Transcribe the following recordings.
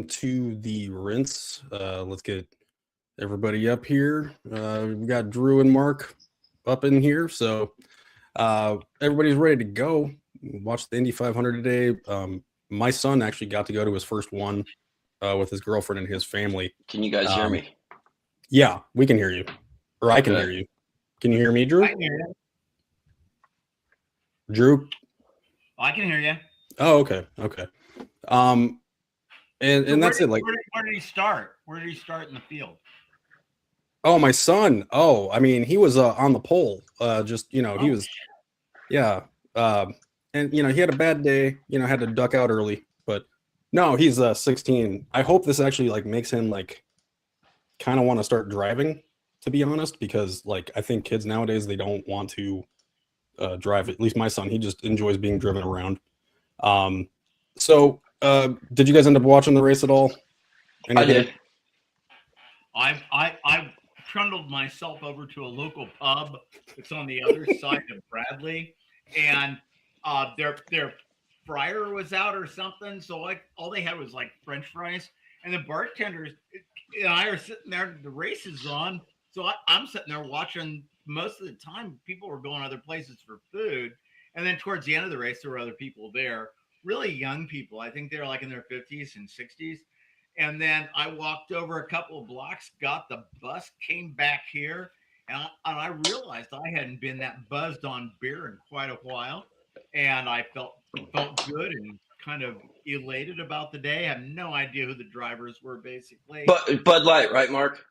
to the rinse. Let's get everybody up here. We got Drew and Mark up in here, so everybody's ready to go. Watch the Indy 500 today. My son actually got to go to his first one with his girlfriend and his family. Can you guys hear me? Yeah, we can hear you, or I can hear you. Can you hear me, Drew? I can hear you. Drew? I can hear you. Oh, okay. And that's it. Like, where did he start? Where did he start in the field? Oh, my son. Oh, I mean, he was on the pole. He was, yeah. And he had a bad day. Had to duck out early. But no, he's 16. I hope this actually like makes him like kind of want to start driving. To be honest, because like I think kids nowadays they don't want to drive. At least my son, he just enjoys being driven around. So did you guys end up watching the race at all? I did. I trundled myself over to a local pub. It's on the other side of Bradley, and their fryer was out or something. So all they had was like French fries, and the bartenders and I are sitting there. The race is on, so I'm sitting there watching. Most of the time, people were going other places for food, and then towards the end of the race, there were other people there. Really young people. I think they're like in their 50s and 60s. And then I walked over a couple of blocks, got the bus, came back here, and I realized I hadn't been that buzzed on beer in quite a while. And I felt good and kind of elated about the day. I have no idea who the drivers were, basically. But Bud Light, right, Mark?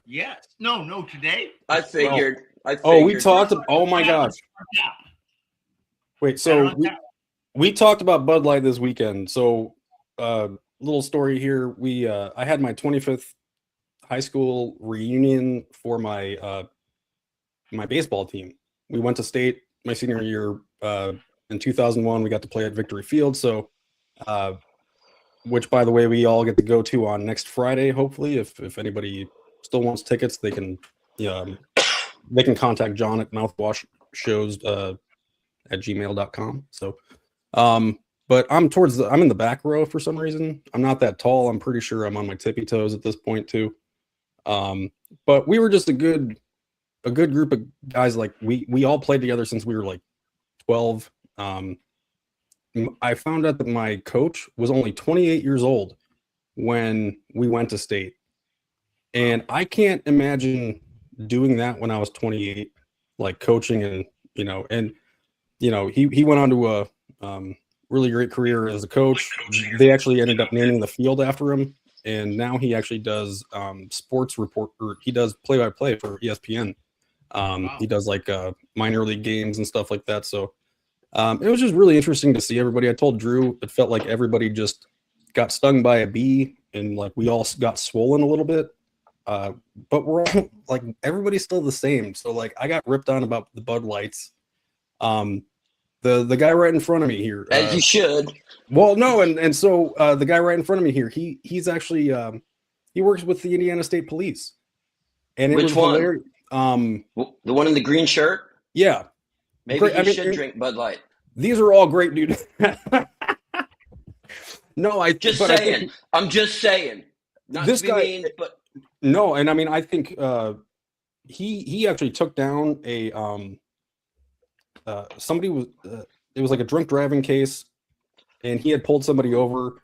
Yes. No, today. I figured. Oh, we talked. Oh, my gosh. Wait, so we talked about Bud Light this weekend. So, little story here. I had my 25th high school reunion for my my baseball team. We went to state my senior year in 2001. We got to play at Victory Field. So, which by the way, we all get to go to on next Friday. Hopefully, if anybody still wants tickets, they can contact John at mouthwashshows at gmail.com. So, but I'm in the back row for some reason. I'm not that tall. I'm pretty sure I'm on my tippy toes at this point too. But we were just a good group of guys. Like we all played together since we were like 12. I found out that my coach was only 28 years old when we went to state. And I can't imagine doing that when I was 28, like coaching and he went on to a really great career as a coach. They actually ended up naming the field after him, and now he actually does sports report, or he does play-by-play for ESPN. Wow. He does like minor league games and stuff like that. So it was just really interesting to see everybody. I told Drew it felt like everybody just got stung by a bee, and like we all got swollen a little bit. But we're all like everybody's still the same. So like I got ripped on about the Bud Lights. The guy right in front of me here. As you should. Well, no, and so the guy right in front of me here, he's actually he works with the Indiana State Police. And which one? Hilarious. The one in the green shirt? Yeah. Maybe he should drink Bud Light. These are all great, dude. No, I'm just saying. Not this to be guy, mean, but no, and I mean I think he actually took down a somebody was it was like a drunk driving case, and he had pulled somebody over.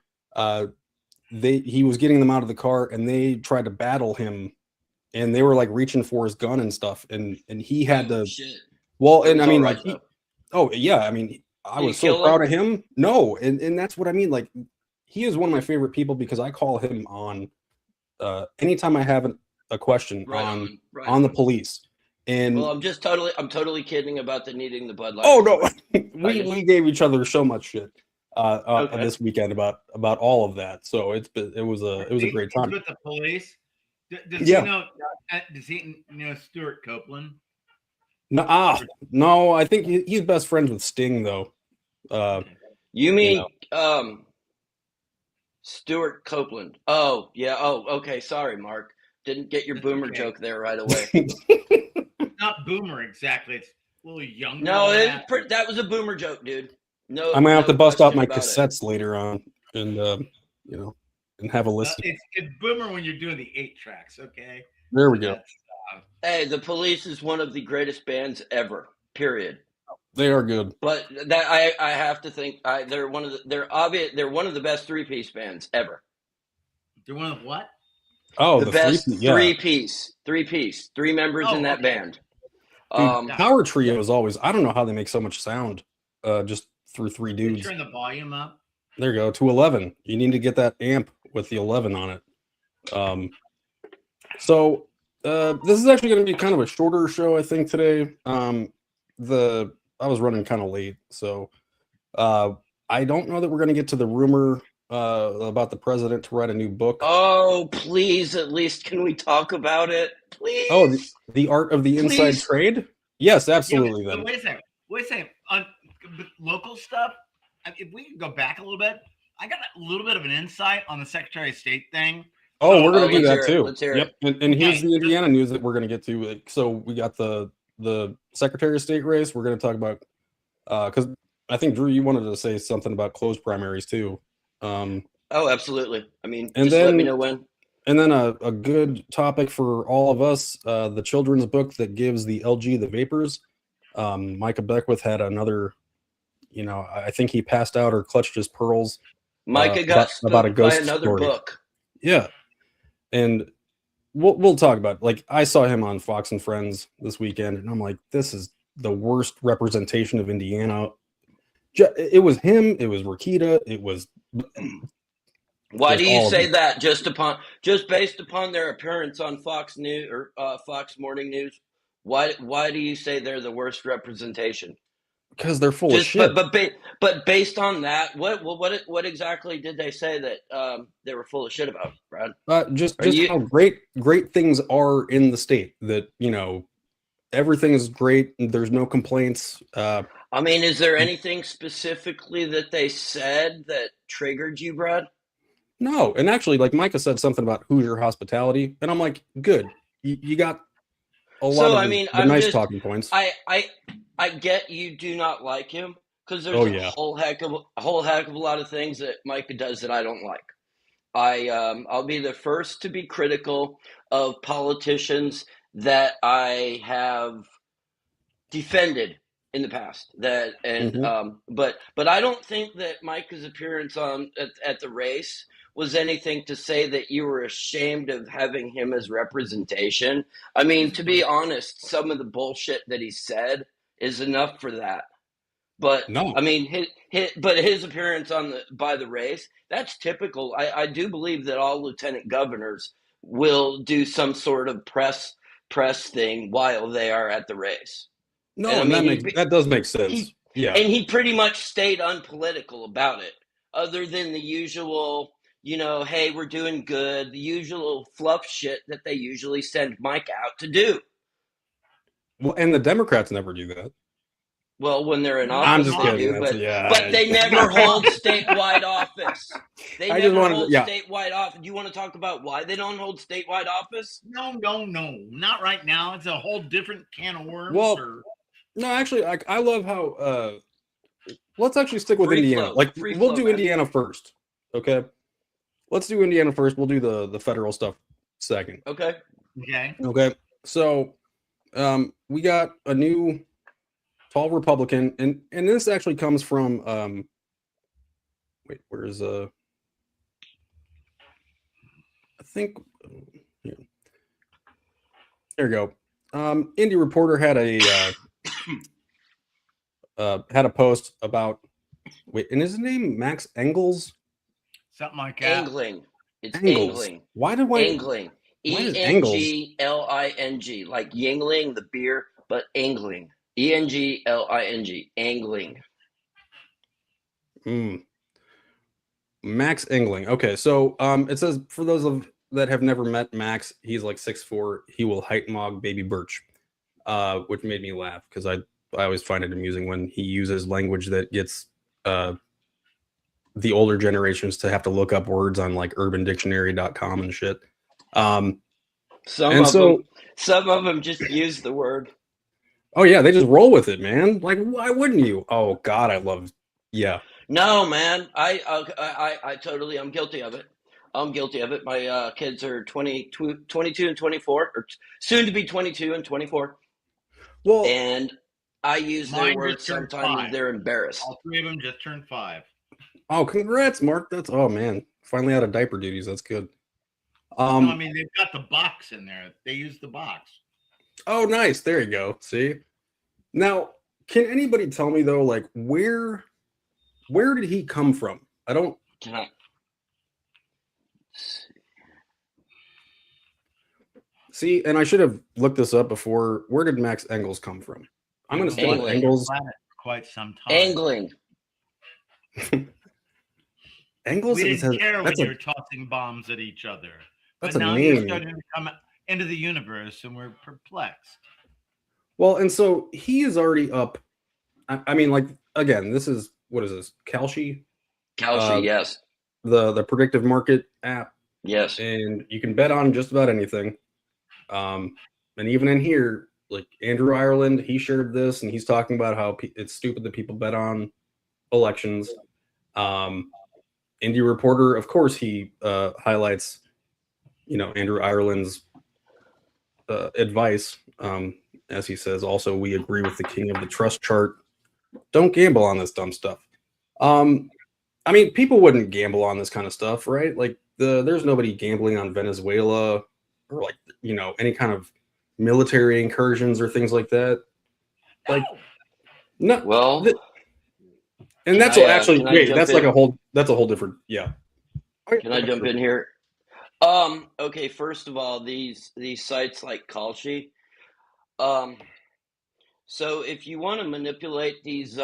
He was getting them out of the car, and they tried to battle him, and they were like reaching for his gun and stuff, and he had to. Shit. Well, and I mean, like, I mean, I was so proud of him. No, and that's what I mean. Like, he is one of my favorite people because I call him on anytime I have a question on the police. And well, I'm totally kidding about the needing the Bud Light. Oh no, we gave each other so much shit this weekend about all of that. So it was a great time. With the police, does he know Stuart Copeland? No, I think he's best friends with Sting though. You mean Stuart Copeland? Oh yeah. Oh okay. Sorry, Mark. Didn't get your boomer joke there right away. Not boomer exactly. It's a little younger. No, that was a boomer joke, dude. No, I'm gonna have to bust out my cassettes later on, and and have a list. It's boomer when you're doing the 8 tracks. Okay. There we go. Hey, the Police is one of the greatest bands ever. Period. They are good. But that I have to think they're one of the best 3-piece bands ever. They're one of what? Oh, the best three-piece, three piece, 3 members in that band. Dude, Power Trio is always. I don't know how they make so much sound, just through 3 dudes. Turn the volume up. There you go, to 11. You need to get that amp with the 11 on it. So this is actually going to be kind of a shorter show, I think, today. I was running kind of late, so I don't know that we're going to get to the rumor about the president to write a new book. Oh, please, at least can we talk about it? Please. Oh, the art of the inside trade? Yes, absolutely. Yeah, then. Wait a second. On local stuff, if we can go back a little bit, I got a little bit of an insight on the Secretary of State thing. Oh, we're going to do that too. Let's hear it. And here's the Indiana news that we're going to get to. So we got the Secretary of State race. We're going to talk about because I think, Drew, you wanted to say something about closed primaries too. Oh, absolutely. I mean, and just then, let me know when. And then a good topic for all of us, the children's book that gives the LG the vapors. Micah Beckwith had another, I think he passed out or clutched his pearls. Micah got about a ghost by another story. book. Yeah. And we'll talk about it. Like, I saw him on Fox and Friends this weekend, and I'm like, this is the worst representation of Indiana. It was him. It was Rakita. It was. Why do you say that? Just based upon their appearance on Fox News or Fox Morning News? Why do you say they're the worst representation? Because they're full of shit. But based on that, what exactly did they say that they were full of shit about, Brad? Just how great things are in the state. That everything is great. There's no complaints. I mean, is there anything specifically that they said that triggered you, Brad? No, and actually, like Micah said something about Hoosier hospitality, and I'm like, good. You got a lot of nice talking points. I get you do not like him because there's a whole heck of a lot of things that Micah does that I don't like. I'll be the first to be critical of politicians that I have defended in the past. But I don't think that Micah's appearance at the race was anything to say that you were ashamed of having him as representation. I mean, to be honest, some of the bullshit that he said is enough for that. But no. I mean, his appearance by the race, that's typical. I do believe that all lieutenant governors will do some sort of press thing while they are at the race. No, and that does make sense. And he pretty much stayed unpolitical about it, other than the usual, hey, we're doing good, the usual fluff shit that they usually send Mike out to do. Well, and the Democrats never do that. Well, when they're in office, I'm just they kidding. do, but they never hold statewide office. They never hold statewide office. Do you want to talk about why they don't hold statewide office? No, not right now. It's a whole different can of worms. Well, no, actually, I love how. Let's actually stick with Indiana. We'll do Indiana first, okay? Let's do Indiana first. We'll do the federal stuff second. Okay. So, we got a new tall Republican, and this actually comes from where's I think yeah. There you go. Indie Reporter had a post about and is his name Max Engels? Something like that. Angling. It's Engels. angling. Why do I angling? ENGLING, like Yingling, the beer, but angling. ENGLING, angling. Max Engling. Okay, so it says for those that have never met Max, he's like 6'4". He will height mog baby birch, which made me laugh because I always find it amusing when he uses language that gets the older generations to have to look up words on like urbandictionary.com and shit. Some of them just use the word. Oh yeah, they just roll with it, man. Like, why wouldn't you? Oh God, I love. Yeah. No, man, I totally, I'm guilty of it. I'm guilty of it. My kids are 22 and 24, or soon to be 22 and 24. Well, and I use their Mine words just turned sometimes 5. they're embarrassed. All 3 of them just turned 5. oh, congrats, Mark. That's oh man, finally out of diaper duties. That's good. No, I mean they've got the box in there. They use the box. Oh, nice. There you go. See, now can anybody tell me though, like where did he come from? I don't. Can I? See, and I should have looked this up before. Where did Max Engels come from? I'm going to say Angling. Engels. Quite some time. Angling. Engels. We didn't care when that's you were tossing bombs at each other. That's But a now you're name. starting to come into the universe, and we're perplexed. Well, and so he is already up. I mean, like again, this is what is this? Kalshi, Yes. the predictive market app, Yes. and you can bet on just about anything. And even in here, like Andrew Ireland, he shared this, and he's talking about how it's stupid that people bet on elections. Indie Reporter, of course, he highlights, Andrew Ireland's advice. As he says, also, we agree with the king of the trust chart. Don't gamble on this dumb stuff. I mean, people wouldn't gamble on this kind of stuff, right? Like there's nobody gambling on Venezuela or like, any kind of military incursions or things like that. Like, no. Well, and that's actually wait, that's like that's a whole different, yeah. Can I jump in here? Okay, first of all, these sites like Kalshi, so if you want to manipulate these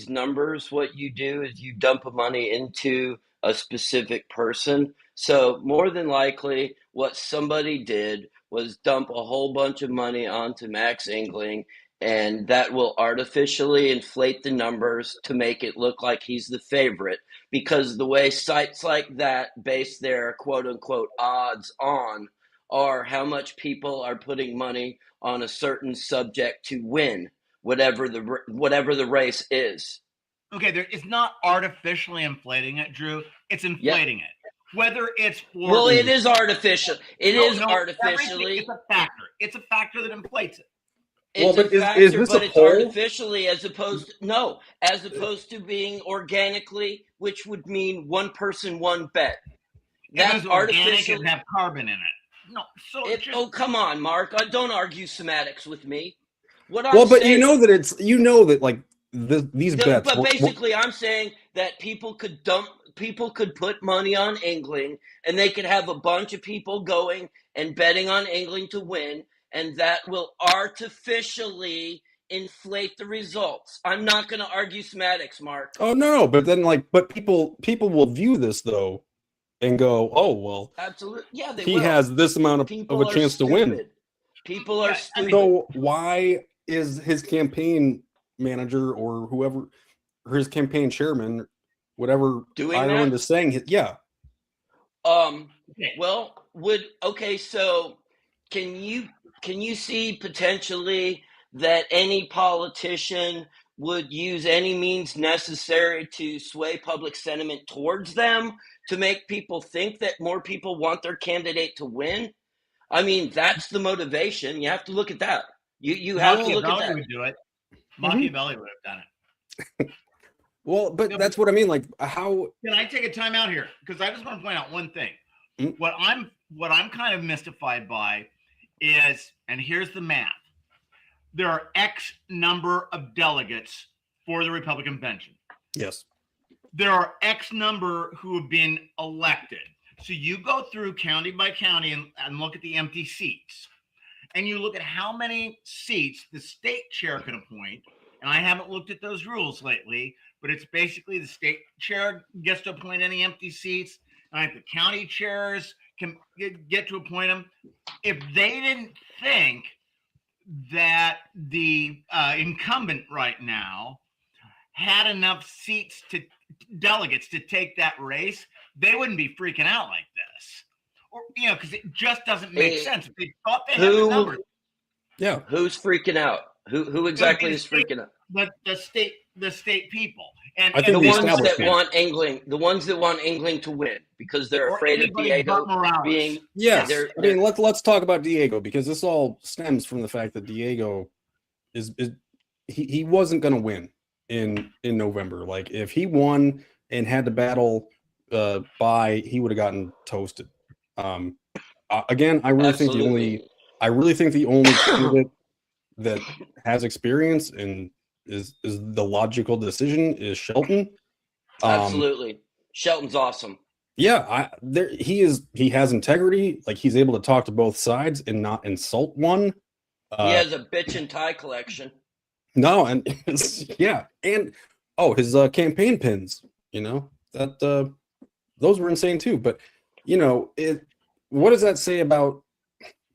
numbers, what you do is you dump money into a specific person. So more than likely, what somebody did was dump a whole bunch of money onto Max Engling, and that will artificially inflate the numbers to make it look like he's the favorite. Because the way sites like that base their quote-unquote odds on are how much people are putting money on a certain subject to win whatever the race is. Okay, it's not artificially inflating it, Drew. It's inflating it. Whether it's for well, it is artificial. Artificially. It's a factor. It's a factor that inflates it. It's a factor, is this but it's artificially as opposed to being organically, which would mean one person, one bet. That's artificial and have carbon in it. No, oh, come on, Mark. Don't argue semantics with me. But saying, that these bets. But basically, I'm saying that people could put money on Engling, and they could have a bunch of people going and betting on Engling to win, and that will artificially inflate the results. I'm not going to argue semantics, Mark. Oh no, but then but people will view this though and go, oh well, absolutely, yeah, he has this amount of a chance to win. People are stupid. So why is his campaign manager or whoever, or his campaign chairman, whatever Ireland is saying, yeah. Well, so can you see potentially that any politician would use any means necessary to sway public sentiment towards them, to make people think that more people want their candidate to win? I mean, that's the motivation. You have to look at that. You have to look at that. Would do it. Machiavelli would have done it. Well, but that's what I mean. Like, how can I take a time out here? Because I just want to point out one thing. Mm-hmm. What I'm kind of mystified by is, and here's the math. There are X number of delegates for the Republican convention. Yes. There are X number who have been elected. So you go through county by county and look at the empty seats. And you look at how many seats the state chair can appoint. And I haven't looked at those rules lately, but it's basically the state chair gets to appoint any empty seats. And the county chairs can get to appoint them. If they didn't think that the incumbent right now had enough seats to delegates to take that race, they wouldn't be freaking out like this. Or, because it just doesn't make sense. If they thought they had the numbers. Yeah. Who's freaking out? Who exactly is freaking out? the state people, and I think the ones that establishment. want England to win because they're afraid of Diego being. Yes, they're, I mean let's talk about Diego, because this all stems from the fact that Diego is he wasn't going to win in November. Like if he won and had to battle he would have gotten toasted. Again, I really think the only candidate that has experience and is the logical decision is Shelton. Absolutely. Shelton's awesome. Yeah, he has integrity. Like he's able to talk to both sides and not insult one. He has a bitch and tie collection. No, and yeah, and his campaign pins, that those were insane too. But what does that say about,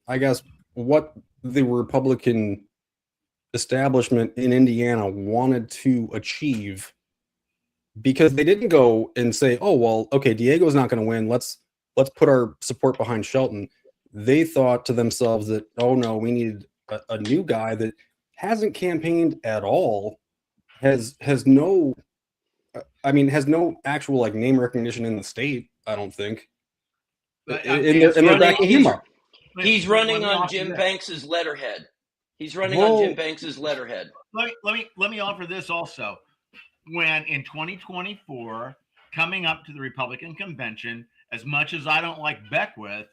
I guess, what the Republican establishment in Indiana wanted to achieve? Because they didn't go and say, oh, well, okay, Diego's not going to win. Let's put our support behind Shelton. They thought to themselves that, oh no, we need a new guy that hasn't campaigned at all, has no actual like name recognition in the state, I don't think. And they're backing him up. He's running on Jim Banks's letterhead. Let me offer this also. When in 2024, coming up to the Republican convention, as much as I don't like Beckwith,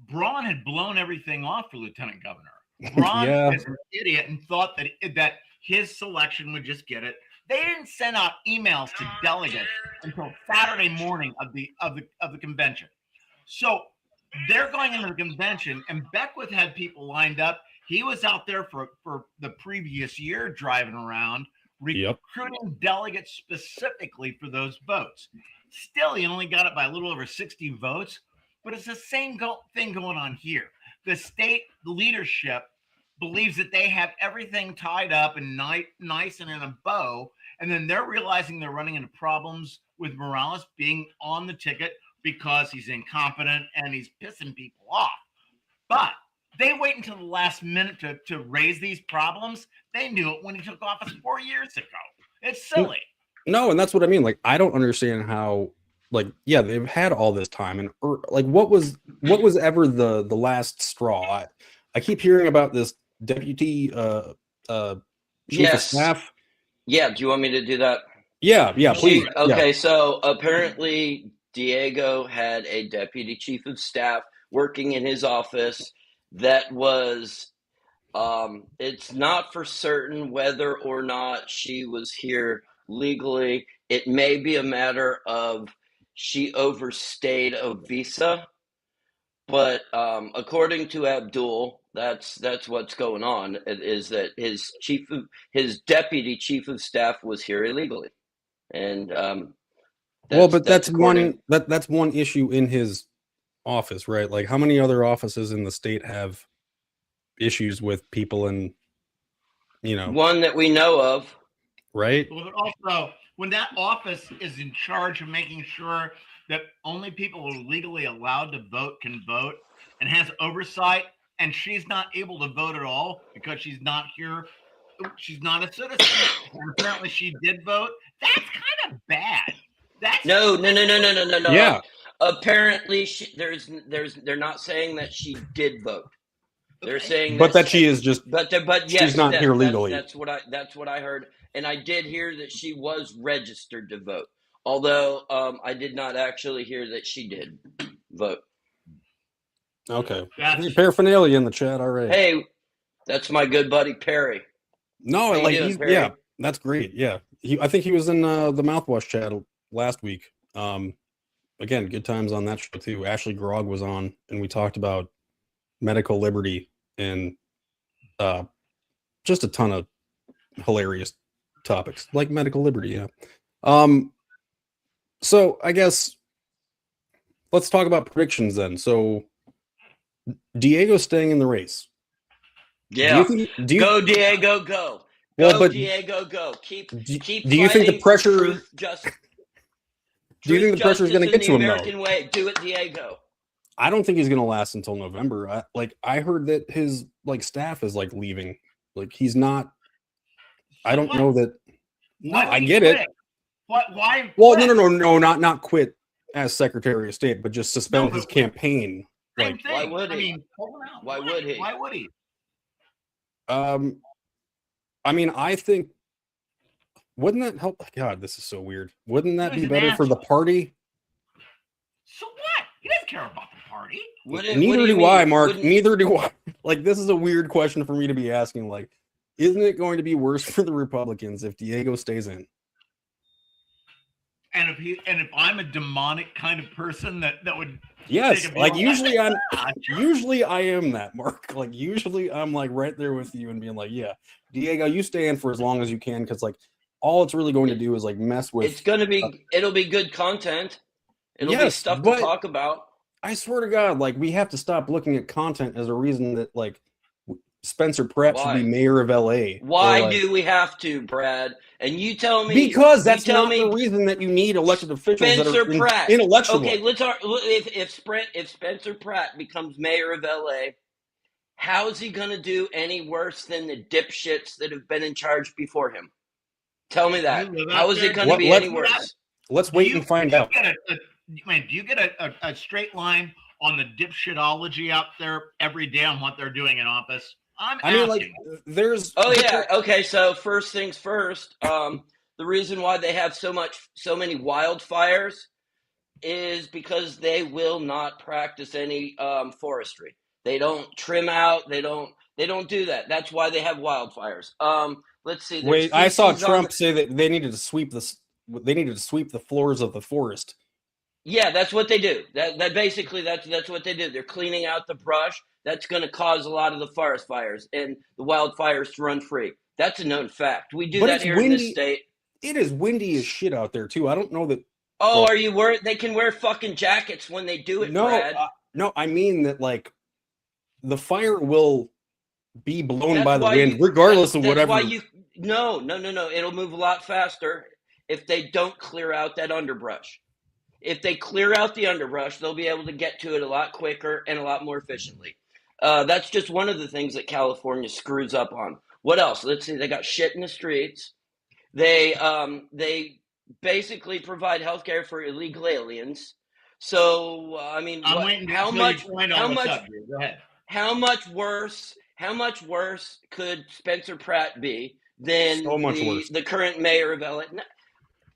Braun had blown everything off for lieutenant governor. Braun is an idiot and thought that his selection would just get it. They didn't send out emails to delegates until Saturday morning of the convention. So they're going into the convention, and Beckwith had people lined up. He was out there for the previous year driving around, recruiting delegates specifically for those votes. Still, he only got it by a little over 60 votes, but it's the same thing going on here. The state leadership believes that they have everything tied up and nice and in a bow, and then they're realizing they're running into problems with Morales being on the ticket because he's incompetent and he's pissing people off. But they wait until the last minute to raise these problems. They knew it when he took office 4 years ago. It's silly. No, and that's what I mean. Like, I don't understand how, like, yeah, they've had all this time, and like, what was ever the last straw? I keep hearing about this deputy chief of staff. Yeah, do you want me to do that? Yeah, please. Okay, so apparently Diego had a deputy chief of staff working in his office that was, it's not for certain whether or not she was here legally. It may be a matter of she overstayed a visa, but according to Abdul, that's what's going on, is that his deputy chief of staff was here illegally. And that's one issue in his office, right? Like, how many other offices in the state have issues with people and one that we know of, right? Well, also, when that office is in charge of making sure that only people who are legally allowed to vote can vote and has oversight, and she's not able to vote at all because she's not here, she's not a citizen, and apparently she did vote, that's kind of bad. No. Yeah. Apparently they're not saying that she did vote. They're saying that she is just, but yes, she's not here legally. That's what I heard, and I did hear that she was registered to vote. Although I did not actually hear that she did vote. Okay, paraphernalia in the chat. All right. Hey, that's my good buddy Perry. No, Perry? That's great. Yeah, I think he was in the mouthwash chat last week. Again, good times on that show too. Ashley Grog was on, and we talked about medical liberty and just a ton of hilarious topics like medical liberty. Yeah. So I guess let's talk about predictions then. So Diego's staying in the race. Yeah. Go Diego, go. Diego, go. Keep. Do you think the pressure? Do you think the pressure is going to get to him? American way. Do it, Diego. I don't think he's going to last until November. I heard that his staff is leaving. Like, he's not. I don't know that. No, I get quit? it. Why? Well, no, not quit as Secretary of State, but just suspend his campaign. Same Like, thing. why would he? I mean, why would he? Why would he? I mean, I think, wouldn't that help? God, this is so weird. Wouldn't that be He's an better for the asshole. party? So what? He doesn't care about the party. Neither do I, Mark. Neither do I. Like, this is a weird question for me to be asking. Like, isn't it going to be worse for the Republicans if Diego stays in? And if I'm a demonic kind of person that would yes, like usually I am that, Mark. Like usually I'm like right there with you and being like, yeah, Diego, you stay in for as long as you can, because like all it's really going to do is like mess with. It's gonna be it'll be good content. It'll be stuff to talk about. I swear to God, like we have to stop looking at content as a reason that like Spencer Pratt should be mayor of LA. Why do we have to, Brad? And you tell me, because that's not the reason that you need elected officials Spencer that are Pratt. intellectual. Okay, if Spencer Pratt becomes mayor of LA, how is he going to do any worse than the dipshits that have been in charge before him? Tell me that. How is it going to be any worse? Let's wait and find out. Do you get a straight line on the dipshitology out there every day on what they're doing in office? I mean, like, there's. Oh yeah. Okay. So first things first. The reason why they have so many wildfires is because they will not practice any forestry. They don't trim out. They don't do that. That's why they have wildfires. Let's see. Wait, I saw Trump say that they needed to sweep the floors of the forest. Yeah, that's what they do. That basically that's what they do. They're cleaning out the brush. That's going to cause a lot of the forest fires and the wildfires to run free. That's a known fact. We do that here in this state. It is windy as shit out there too. I don't know that. Oh, are you worried? They can wear fucking jackets when they do it, Brad. No, I mean that like the fire will be blown by the wind, regardless of whatever. That's why no. It'll move a lot faster if they don't clear out that underbrush. If they clear out the underbrush, they'll be able to get to it a lot quicker and a lot more efficiently. That's just one of the things that California screws up on. What else? Let's see. They got shit in the streets. They basically provide health care for illegal aliens. So I mean, how much worse could Spencer Pratt be than the current mayor of LA? No,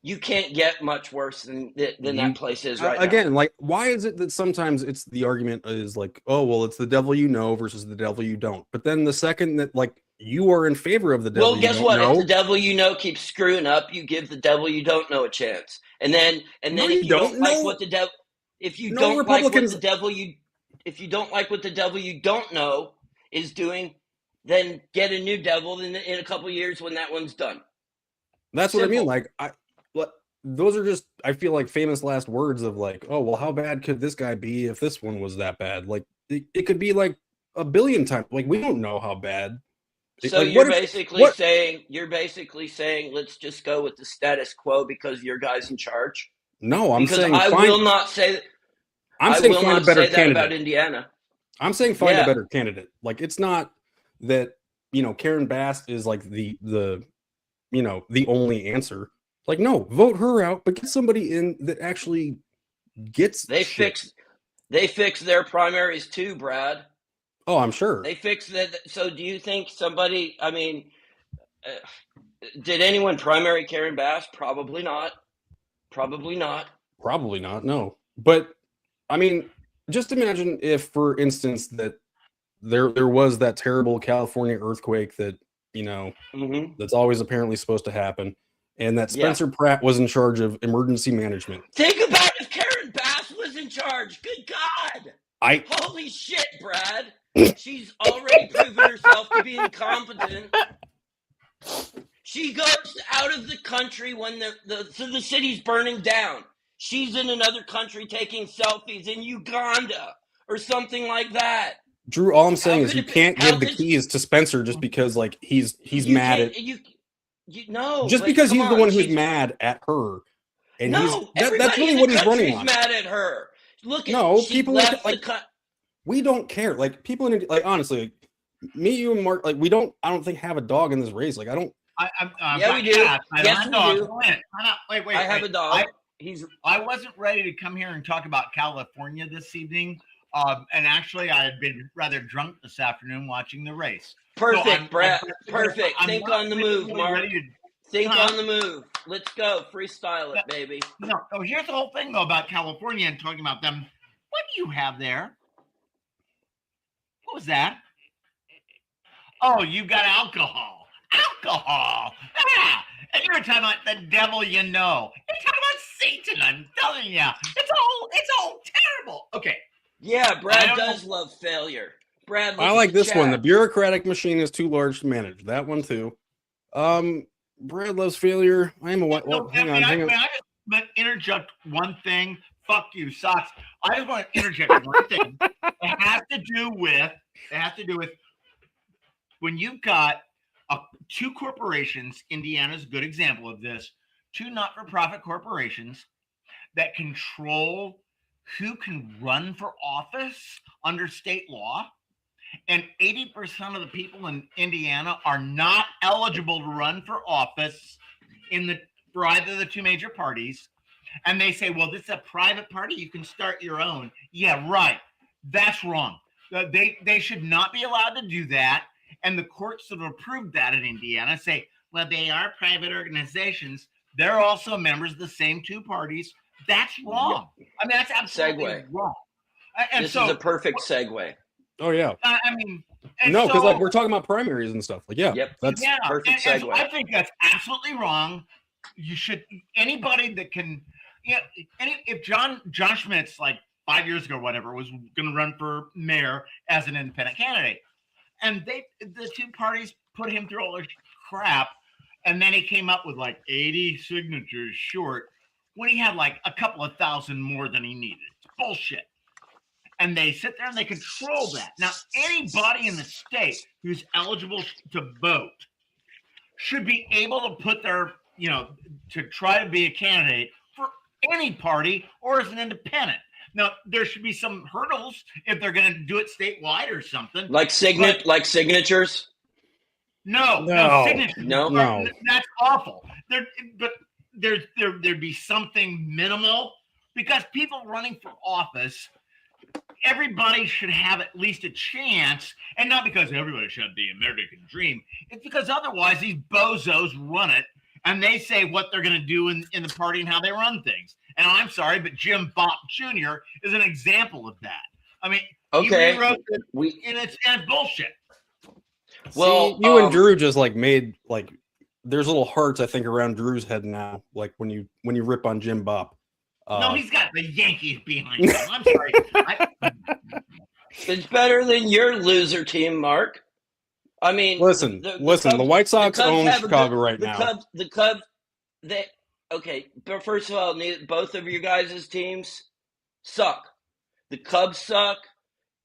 you can't get much worse than that place is right now. Again, like, why is it that sometimes it's the argument is like, oh, well, it's the devil you know versus the devil you don't. But then the second that like you are in favor of the devil, guess what? If the devil you know keeps screwing up, you give the devil you don't know a chance. And then if you don't like what the devil, if you don't like what the devil you don't know is doing, then get a new devil in a couple of years when that one's done. That's what I mean. Like those are just, I feel like, famous last words of like, oh, well, how bad could this guy be if this one was that bad? Like it could be like a billion times. Like we don't know how bad. So like, you're basically saying let's just go with the status quo because your guy's in charge. No, I'm saying I will not say that. I'm saying find a better candidate about Indiana. I'm saying find a better candidate. Like it's not that Karen Bass is like the only answer. Like, no, vote her out, but get somebody in that actually gets. They fix their primaries too, Brad. Oh, I'm sure they fix that. So, do you think somebody? I mean, did anyone primary Karen Bass? Probably not. No, but I mean, just imagine if, for instance, that there was that terrible California earthquake that that's always apparently supposed to happen. And that Spencer Pratt was in charge of emergency management. Think about if Karen Bass was in charge. Good God. Holy shit, Brad. She's already proven herself to be incompetent. She goes out of the country when the city's burning down. She's in another country taking selfies in Uganda or something like that. Drew, all I'm saying is you can't give the keys to Spencer just because like he's mad at just because he's the one who's mad at her, and that's really what he's running on. Mad at her. Look, people we don't care. Like people in like honestly, like, me, you, and Mark, like I don't think have a dog in this race. Like I don't Yeah, we do. Yes, we do. Wait. I have a dog. I wasn't ready to come here and talk about California this evening. And actually, I had been rather drunk this afternoon watching the race. Perfect, Brad. Perfect. Think on the move, Mark. Think on the move. Let's go. Freestyle it, baby. No, here's the whole thing, though, about California and talking about them. What do you have there? What was that? Oh, you've got alcohol. Alcohol. Ah! And you're talking about the devil you know. You're talking about Satan, I'm telling you. It's all terrible. Okay. Yeah, Brad does love failure. Brad, I like this one. The bureaucratic machine is too large to manage. That one too. Brad loves failure. I am a white. Well, hang on. I just interject one thing. Fuck you, socks. I just want to interject one thing. It has to do with when you've got two corporations. Indiana's a good example of this. Two not-for-profit corporations that control who can run for office under state law. And 80% of the people in Indiana are not eligible to run for office for either of the two major parties. And they say, well, this is a private party. You can start your own. Yeah, right. That's wrong. They should not be allowed to do that. And the courts that have approved that in Indiana say, well, they are private organizations. They're also members of the same two parties. That's wrong. I mean, that's absolutely wrong. And this is a perfect segue. Oh, yeah. I mean, no, because we're talking about primaries and stuff. Like, yeah, that's perfect segue. I think that's absolutely wrong. You should, anybody that can, if John Schmitz, like 5 years ago, or whatever, was going to run for mayor as an independent candidate, and the two parties put him through all this crap, and then he came up with like 80 signatures short when he had like a couple of thousand more than he needed. It's bullshit. And they sit there and they control that. Now, anybody in the state who's eligible to vote should be able to put their, to try to be a candidate for any party or as an independent. Now, there should be some hurdles if they're going to do it statewide or something. Like signatures? No signatures. No. That's awful. There'd be something minimal, because people running for office, everybody should have at least a chance, and not because everybody should have the American dream. It's because otherwise these bozos run it, and they say what they're going to do in the party and how they run things. And I'm sorry, but Jim Bopp Jr. is an example of that. I mean, he rewrote it, and it's bullshit. Well, you and Drew just made there's little hearts, I think, around Drew's head now. Like when you rip on Jim Bopp. No, he's got the Yankees behind him. I'm sorry. It's better than your loser team, Mark. I mean, listen. The White Sox own Chicago right now. The Cubs, but first of all, both of you guys' teams suck. The Cubs suck,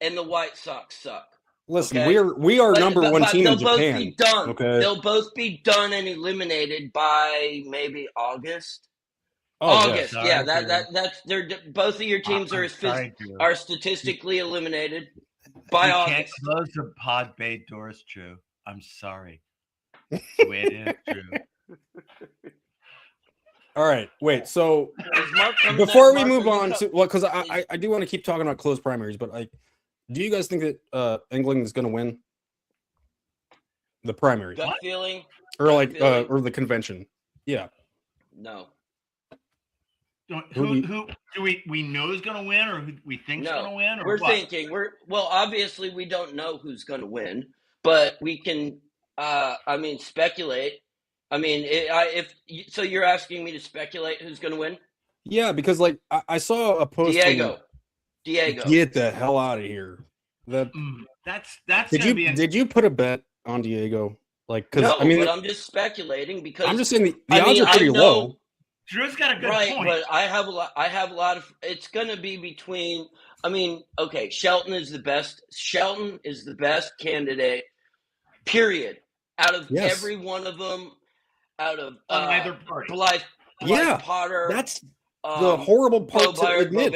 and the White Sox suck. Listen, we are number one team in Japan. Both be done. Okay, they'll both be done and eliminated by maybe August. August, yeah. That's both of your teams are statistically eliminated by August. You can't close the pod bay doors, Drew. I'm sorry. The way it is, Drew. All right, wait. So before we move on to because I do want to keep talking about closed primaries, but do you guys think that England is going to win the primary? Gut feeling, or or the convention? Yeah. No. Who do we know is going to win, or who we think is going to win? Or we're thinking obviously we don't know who's going to win, but we can. Speculate. I mean, so you're asking me to speculate who's going to win? Yeah, because I saw a post. Diego, get the hell out of here. That's did you put a bet on Diego? But I'm just speculating because I'm just saying the odds are pretty low. Drew's got a good point. But I have a lot of. It's going to be between. Shelton is the best. Shelton is the best candidate. Period. Out of every one of them, out of either party. Blythe Potter. That's the horrible part to admit.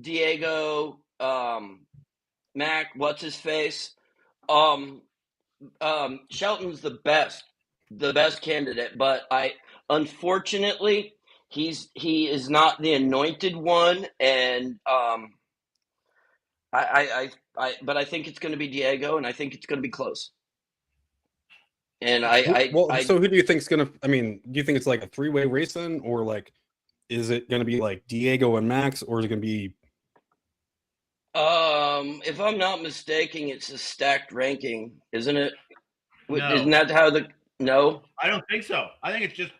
Diego, Mac, what's his face? Shelton's the best candidate, but unfortunately he is not the anointed one, and but I think it's going to be Diego, and I think it's going to be close. And so who do you think's gonna? I mean, do you think it's like a three-way race then, or like, is it gonna be like Diego and Max, or is it gonna be? If I'm not mistaken, it's a stacked ranking, isn't it? No. Isn't that how No? I don't think so. I think it's just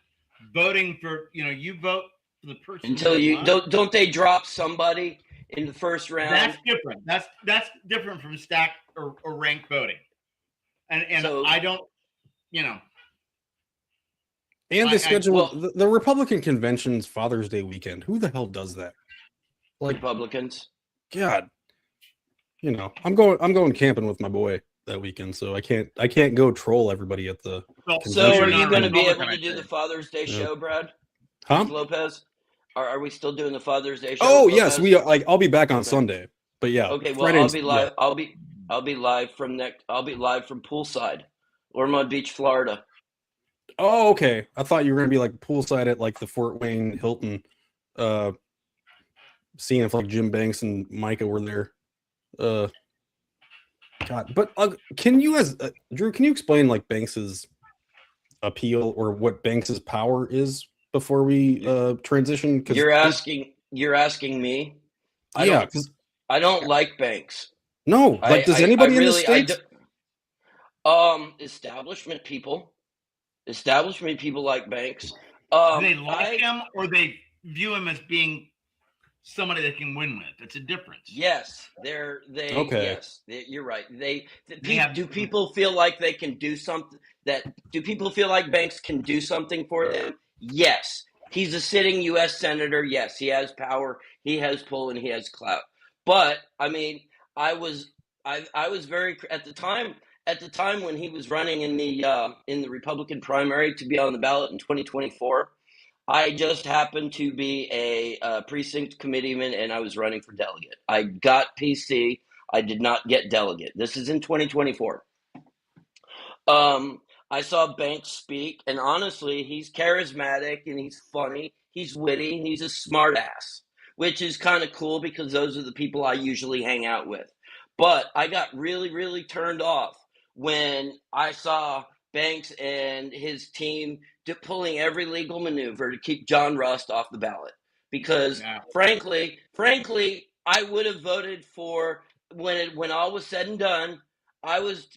voting for, you vote for the person until you don't they drop somebody in the first round. That's different. That's different from stacked or ranked voting. And so, I don't, And the schedule, the Republican convention's Father's Day weekend. Who the hell does that? Like Republicans. God. I'm going camping with my boy that weekend, so I can't go troll everybody at the convention. So are you going to be able to do the Father's Day show, Brad? Huh? Lopez? Are we still doing the Father's Day show? Oh, yes, I'll be back on Sunday. But yeah. Okay, well, I'll be live. Yeah. I'll be live from poolside, Ormond Beach, Florida. Oh, okay. I thought you were going to be like poolside at like the Fort Wayne Hilton, seeing if like Jim Banks and Micah were there. God, but can you, Drew, can you explain like Banks's appeal or what Banks's power is before we transition? Cause you're asking me. I don't like Banks. No, like does anybody in the States? Establishment people like Banks. Do they like him, or they view him as being somebody that can win with? That's a difference. Yes, yes, you're right. Do people feel like they can do something? Do people feel like Banks can do something for them? Yes. He's a sitting U.S. senator. Yes, he has power. He has pull, and he has clout. But I mean, I was very at the time when he was running in the Republican primary to be on the ballot in 2024. I just happened to be a precinct committeeman, and I was running for delegate. I got PC. I did not get delegate. This is in 2024. I saw Banks speak, and honestly, he's charismatic, and he's funny. He's witty, and he's a smart ass, which is kind of cool because those are the people I usually hang out with. But I got really, really turned off when I saw Banks and his team pulling every legal maneuver to keep John Rust off the ballot. Because frankly, I would have voted for, when all was said and done, I was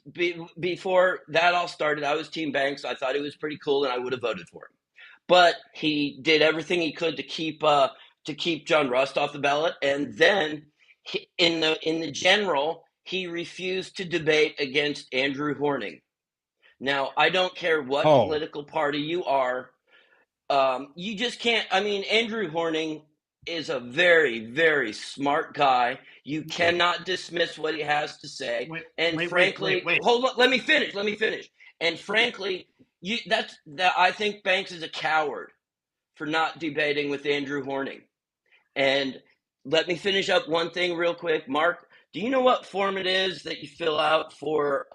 before that all started, I was Team Banks. I thought he was pretty cool, and I would have voted for him. But he did everything he could to keep John Rust off the ballot, and then in the general, he refused to debate against Andrew Horning. Now, I don't care what political party you are, you just can't. I mean, Andrew Horning is a very, very smart guy. You cannot dismiss what he has to say. Frankly, hold on, let me finish. And frankly, I think Banks is a coward for not debating with Andrew Horning. And let me finish up one thing real quick. Mark, do you know what form it is that you fill out for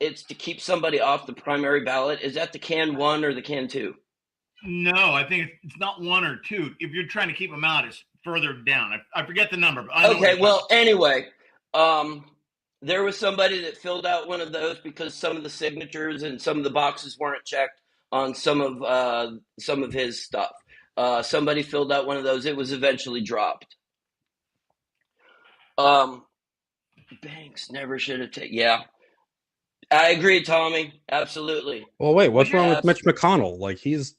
it's to keep somebody off the primary ballot? Is that the can 1 or the can 2? No, I think it's not 1 or 2. If you're trying to keep them out, it's further down. I forget the number. But anyway, there was somebody that filled out one of those because some of the signatures and some of the boxes weren't checked on some of his stuff. Somebody filled out one of those. It was eventually dropped. Banks never should have taken. Yeah. I agree, Tommy. Absolutely. Well, wait, what's wrong with Mitch McConnell? Like, he's,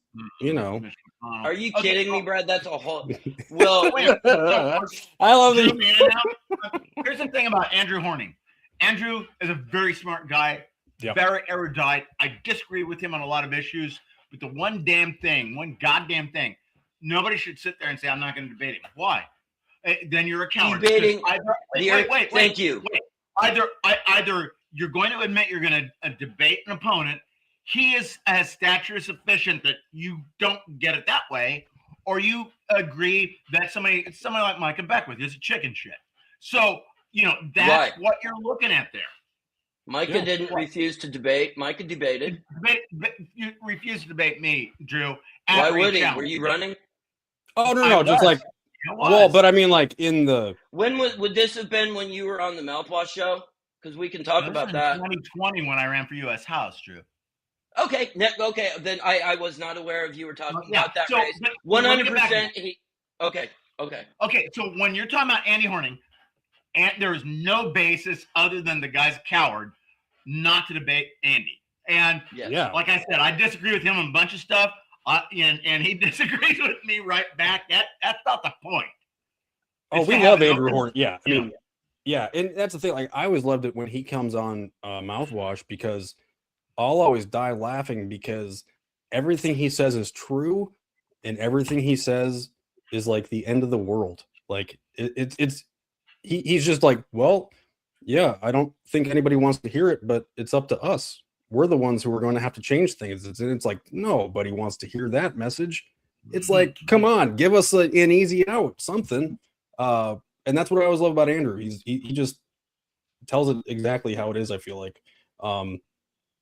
Are you kidding me, Brad? That's a whole. Well, I love it. Here's the thing about Andrew Horning. Andrew is a very smart guy, very erudite. I disagree with him on a lot of issues, but the one goddamn thing, nobody should sit there and say, I'm not going to debate him. Why? Then you're a coward. Debating. Wait. Thank you. Either you're going to admit you're going to debate an opponent. He has stature sufficient that you don't get it that way, or you agree that somebody like Micah Beckwith is a chicken shit. So, that's what you're looking at there. Micah didn't refuse to debate. Micah debated. You refused to debate me, Drew. Why would he? Were you running? Oh no, just like well, but I mean, like in the when would this have been when you were on the Mouthwash show? Because we can talk about that. 2020 when I ran for U.S. House, Drew. Okay, then I was not aware of you were talking about that race. 100%. Okay. So when you're talking about Andy Horning, and there is no basis other than the guy's a coward not to debate Andy. And like I said, I disagree with him on a bunch of stuff, and he disagrees with me right back. That's not the point. Oh, we love Andrew Horn. Yeah, I mean, yeah, and that's the thing. Like, I always loved it when he comes on Mouthwash because I'll always die laughing because everything he says is true, and everything he says is like the end of the world. Like he's just like, well, yeah, I don't think anybody wants to hear it, but it's up to us. We're the ones who are going to have to change things. It's like nobody wants to hear that message. It's like, come on, give us an easy out, something. And that's what I always love about Andrew. He just tells it exactly how it is. I feel like,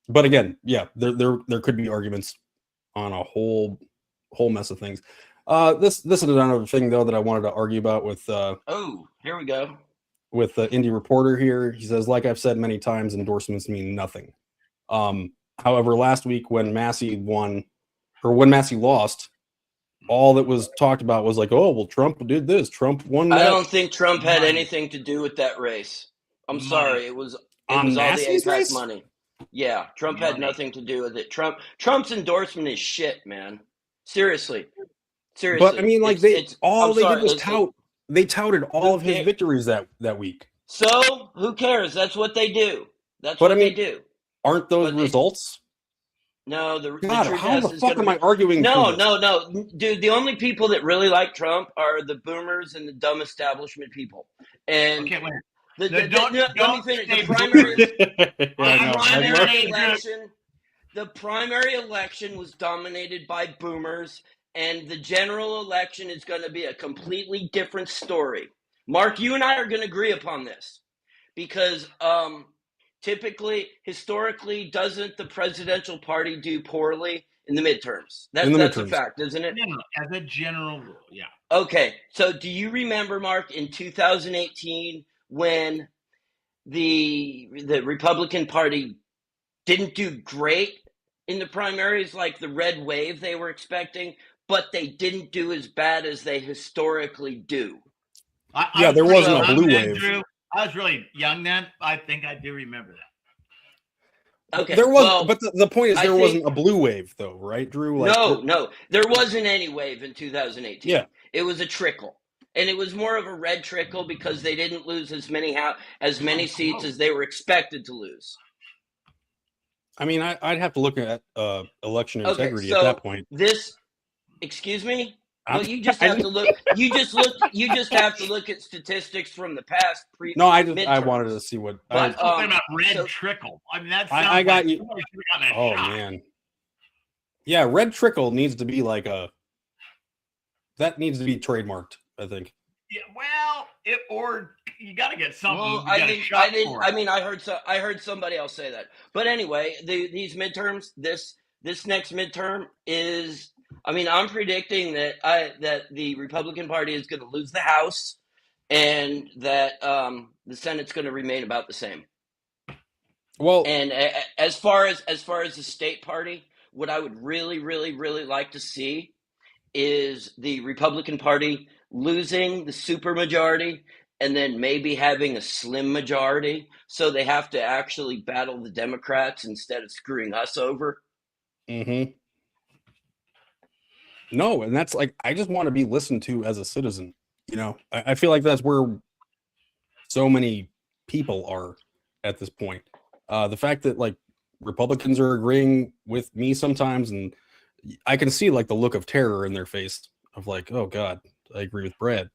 but again, yeah, there could be arguments on a whole mess of things. This is another thing though that I wanted to argue about with. Here we go. With the indie reporter here, he says, like I've said many times, endorsements mean nothing. However, last week when Massey won, or when Massey lost, all that was talked about was like, oh, well, Trump did this. Trump won that. I don't think Trump had anything to do with that race. I'm sorry. It was all the AIPAC money. Yeah, Trump had nothing to do with it. Trump's endorsement is shit, man. Seriously. But I mean, like they did was tout. They touted all of his victories that week. So who cares? That's what they do. That's what they do. Aren't those results? No, how the fuck am I arguing? No, dude. The only people that really like Trump are the boomers and the dumb establishment people. And let me finish. The primary election was dominated by boomers, and the general election is going to be a completely different story. Mark, you and I are going to agree upon this because typically, historically, doesn't the presidential party do poorly in the midterms? That's a fact, isn't it? As a general rule, yeah. Okay, so do you remember, Mark, in 2018 when the Republican Party didn't do great in the primaries, like the red wave they were expecting, but they didn't do as bad as they historically do? There wasn't a blue wave. Drew, I was really young then. I think I do remember that. Okay. There was, but the point is there wasn't a blue wave, though, right, Drew? Like, no, there wasn't any wave in 2018. Yeah, it was a trickle, and it was more of a red trickle because they didn't lose as many seats as they were expected to lose. I mean, I'd have to look at election integrity at that point. Excuse me. Well, you just have to look. You just have to look at statistics from the past. I wanted to see what. But talking about red trickle. I mean, that sounds I got you. Oh man. Yeah, red trickle needs to be like that needs to be trademarked, I think. Yeah, well, or you got to get something. Well, I heard somebody else say that. But anyway, these midterms, this next midterm is. I mean, I'm predicting that the Republican Party is going to lose the House, and that the Senate's going to remain about the same. Well, and as far as the state party, what I would really, really, really like to see is the Republican Party losing the supermajority and then maybe having a slim majority, so they have to actually battle the Democrats instead of screwing us over. Mm-hmm. No, and that's like, I just want to be listened to as a citizen. You know, I feel like that's where so many people are at this point. The fact that like Republicans are agreeing with me sometimes, and I can see like the look of terror in their face of like, oh God, I agree with Brad.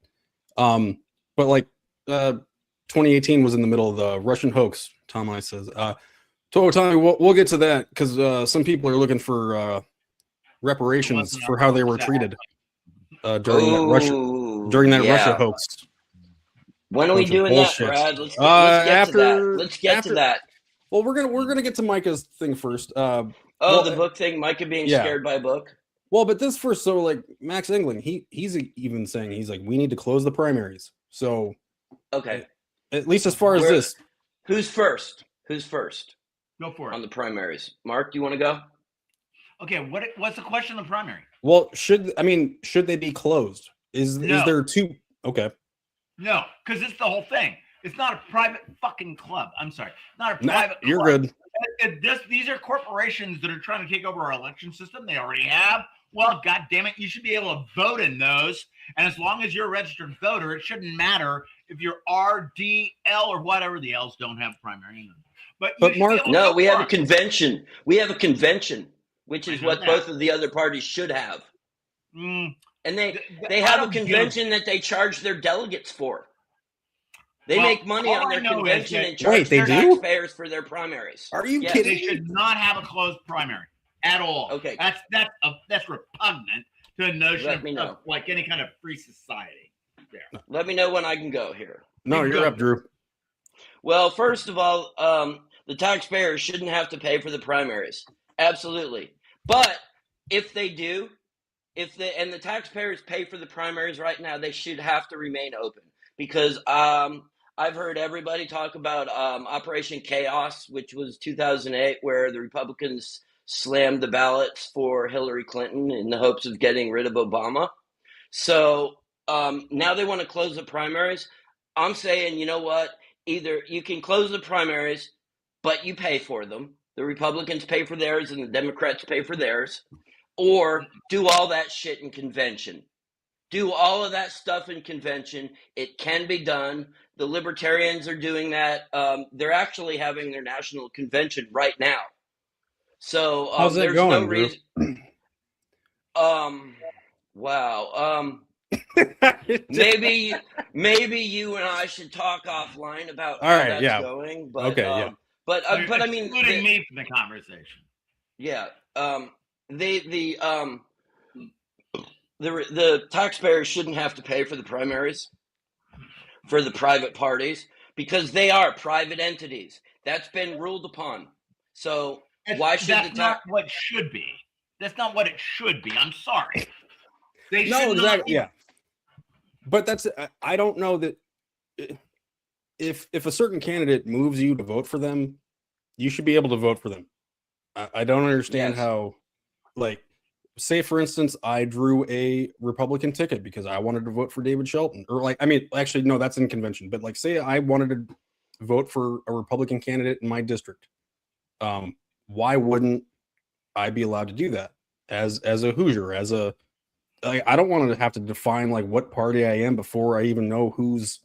But like 2018 was in the middle of the Russian hoax. Tom I says, Tommy, we'll get to that because some people are looking for reparations for how they were treated during that Russia hoax. When are we doing that, Brad? Let's get to that. Well, we're gonna get to Micah's thing first. The book thing, Micah being scared by a book. Well, but this first, so like Max England, he's even saying he's like, we need to close the primaries. So okay, at least as far as this, who's first? Go for it on the primaries. Mark, do you want to go? Okay, what's the question on the primary? Well, should they be closed? Is there two? Okay. No, because it's the whole thing. It's not a private fucking club. I'm sorry, not a private. You're club. good. These are corporations that are trying to take over our election system. They already have. Well, God damn it, you should be able to vote in those. And as long as you're a registered voter, it shouldn't matter if you're RDL or whatever. The L's don't have primary in them. But Mark, no, we have a convention. We have a convention, which is what both of the other parties should have. And they have a convention that they charge their delegates for. They make money on their convention and charge their taxpayers for their primaries. Are you kidding? They should not have a closed primary at all. Okay, that's repugnant to the notion of like any kind of free society. Yeah. Let me know when I can go here. No, you're up, Drew. Well, first of all, the taxpayers shouldn't have to pay for the primaries. Absolutely. But if they do, and the taxpayers pay for the primaries right now, they should have to remain open. Because I've heard everybody talk about Operation Chaos, which was 2008, where the Republicans slammed the ballots for Hillary Clinton in the hopes of getting rid of Obama. So now they want to close the primaries. I'm saying, you know what? Either you can close the primaries, but you pay for them. The Republicans pay for theirs and the Democrats pay for theirs. Or do all that shit in convention. Do all of that stuff in convention. It can be done. The Libertarians are doing that. They're actually having their national convention right now. So how's that there's going, no reason. Wow. Maybe you and I should talk offline about how that's going. But okay, yeah. But I mean, including me from the conversation. Yeah. The taxpayers shouldn't have to pay for the primaries for the private parties because they are private entities. That's been ruled upon. So why should that's not what should be? That's not what it should be. I'm sorry. They should exactly. Yeah. But I don't know that if a certain candidate moves you to vote for them, you should be able to vote for them. I don't understand how, like, say for instance, I drew a Republican ticket because I wanted to vote for David Shelton, or like, I mean, actually, no, that's in convention. But like, say I wanted to vote for a Republican candidate in my district. Why wouldn't I be allowed to do that as a Hoosier, I don't want to have to define like what party I am before I even know who's,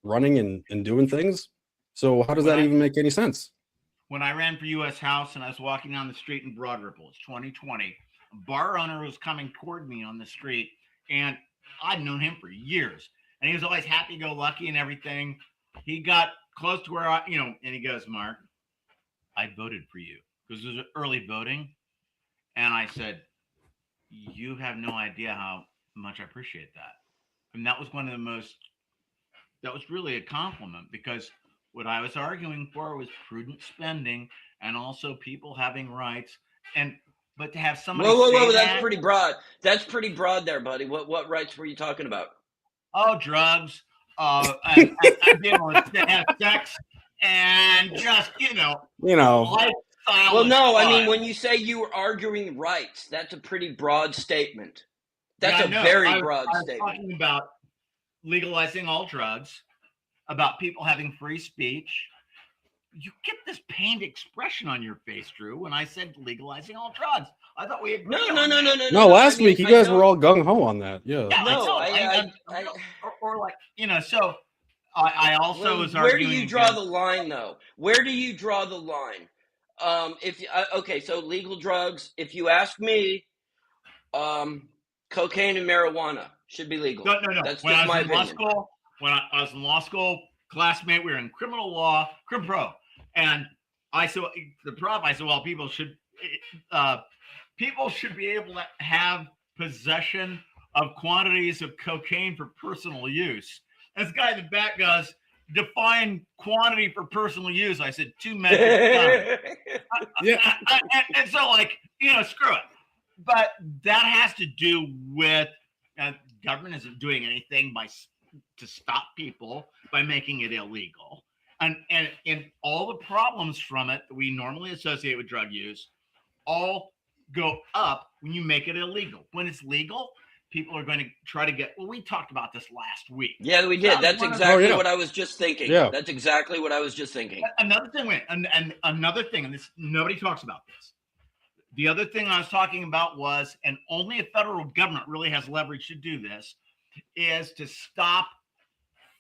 running and doing things. So how does that even make any sense? When I ran for U.S. House and I was walking down the street in Broad Ripple, it's 2020, a bar owner was coming toward me on the street, and I'd known him for years, and he was always happy-go-lucky and everything. He got close to where and he goes, "Mark, I voted for you," because it was early voting, and I said, "You have no idea how much I appreciate that." And that was that was really a compliment, because what I was arguing for was prudent spending and also people having rights. But to have somebody whoa, that's pretty broad. That's pretty broad there, buddy. What rights were you talking about? Oh, drugs, and being able to have sex, and just lifestyle. Well, no, I mean, when you say you were arguing rights, that's a pretty broad statement. That's a very broad statement. I was talking about legalizing all drugs, about people having free speech. You get this pained expression on your face, Drew, when I said legalizing all drugs. I thought we agreed. No. Last week you guys were all gung ho on that. Yeah. So I also was arguing. Where do you draw the line, though? Where do you draw the line? So legal drugs. If you ask me, cocaine and marijuana should be legal. No. That's just my opinion. When I was in law school, classmate, we were in criminal law, crim pro, and I said, well, people should be able to have possession of quantities of cocaine for personal use. And this guy in the back goes, define quantity for personal use. I said 2 metric tons. Yeah. And so, like, screw it. But that has to do with government isn't doing anything to stop people by making it illegal. And all the problems from it that we normally associate with drug use all go up when you make it illegal. When it's legal, people are going to try to get, we talked about this last week. Yeah, we did. That's exactly what I was just thinking. Yeah. That's exactly what I was just thinking. Another thing, and another thing, and this, nobody talks about this. The other thing I was talking about was, and only a federal government really has leverage to do this, is to stop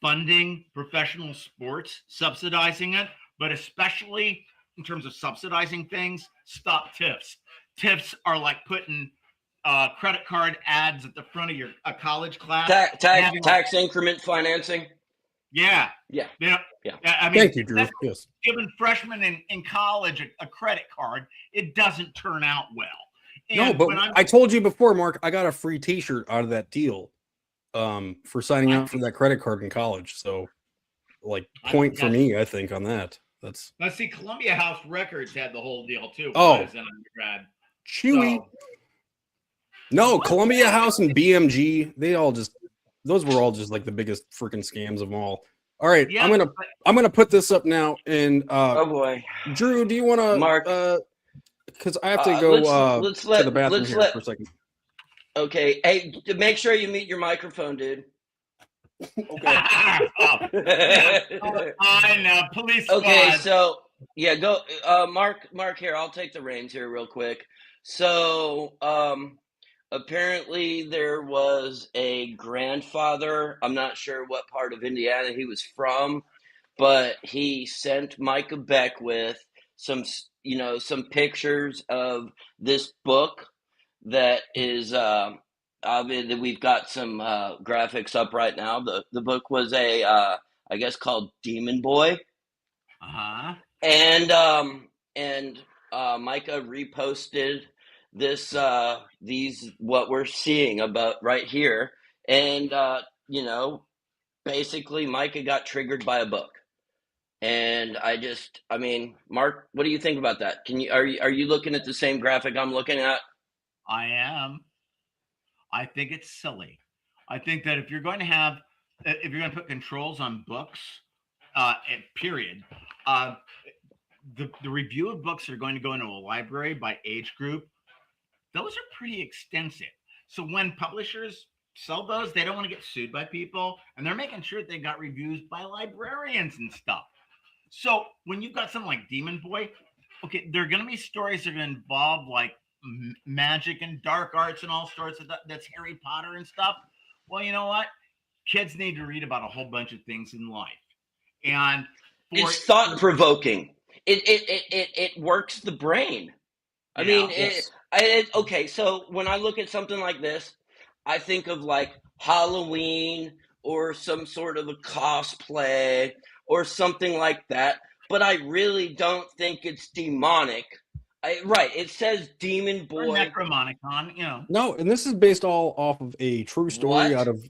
funding professional sports, subsidizing it, but especially in terms of subsidizing things, stop tips. Tips are like putting credit card ads at the front of a college class. Tax increment financing. Yeah. Yeah. I mean, thank you, Drew. Yes. Giving freshmen in college a credit card, it doesn't turn out well. And no, but I told you before, Mark, I got a free T-shirt out of that deal for signing up for that credit card in college. So, like, point for me, I think, on that. Let's see. Columbia House Records had the whole deal too. Oh, as an undergrad. Chewy. So, no, Columbia House and BMG, those were all just like the biggest freaking scams of them all. All right, yeah, I'm gonna put this up now, and oh boy, Drew, do you want to, Mark? Because I have to go to the bathroom here for a second. Okay, hey, make sure you mute your microphone, dude. Okay. I know, police. Okay, squad. So yeah, go, Mark. Here, I'll take the reins here real quick. So, apparently there was a grandfather. I'm not sure what part of Indiana he was from, but he sent Micah Beckwith some pictures of this book that is. We've got some graphics up right now. The book was I guess called Demon Boy. Uh-huh. And Micah reposted these what we're seeing about right here, and basically Micah got triggered by a book, and I mean, Mark, what do you think about that? Are you looking at the same graphic I'm looking at? I am. I think it's silly. I think that if you're going to put controls on books, period, the review of books that are going to go into a library by age group, those are pretty extensive. So when publishers sell those, they don't want to get sued by people, and they're making sure they got reviews by librarians and stuff. So when you've got something like Demon Boy, okay, there are going to be stories that are going to involve like magic and dark arts and all sorts of that's Harry Potter and stuff. Well, you know what? Kids need to read about a whole bunch of things in life, and it's thought provoking. It works the brain. I mean, yes. Okay. So when I look at something like this, I think of like Halloween or some sort of a cosplay or something like that. But I really don't think it's demonic. Right. It says Demon Boy. Or Necromonicon, No, and this is based all off of a true story out of,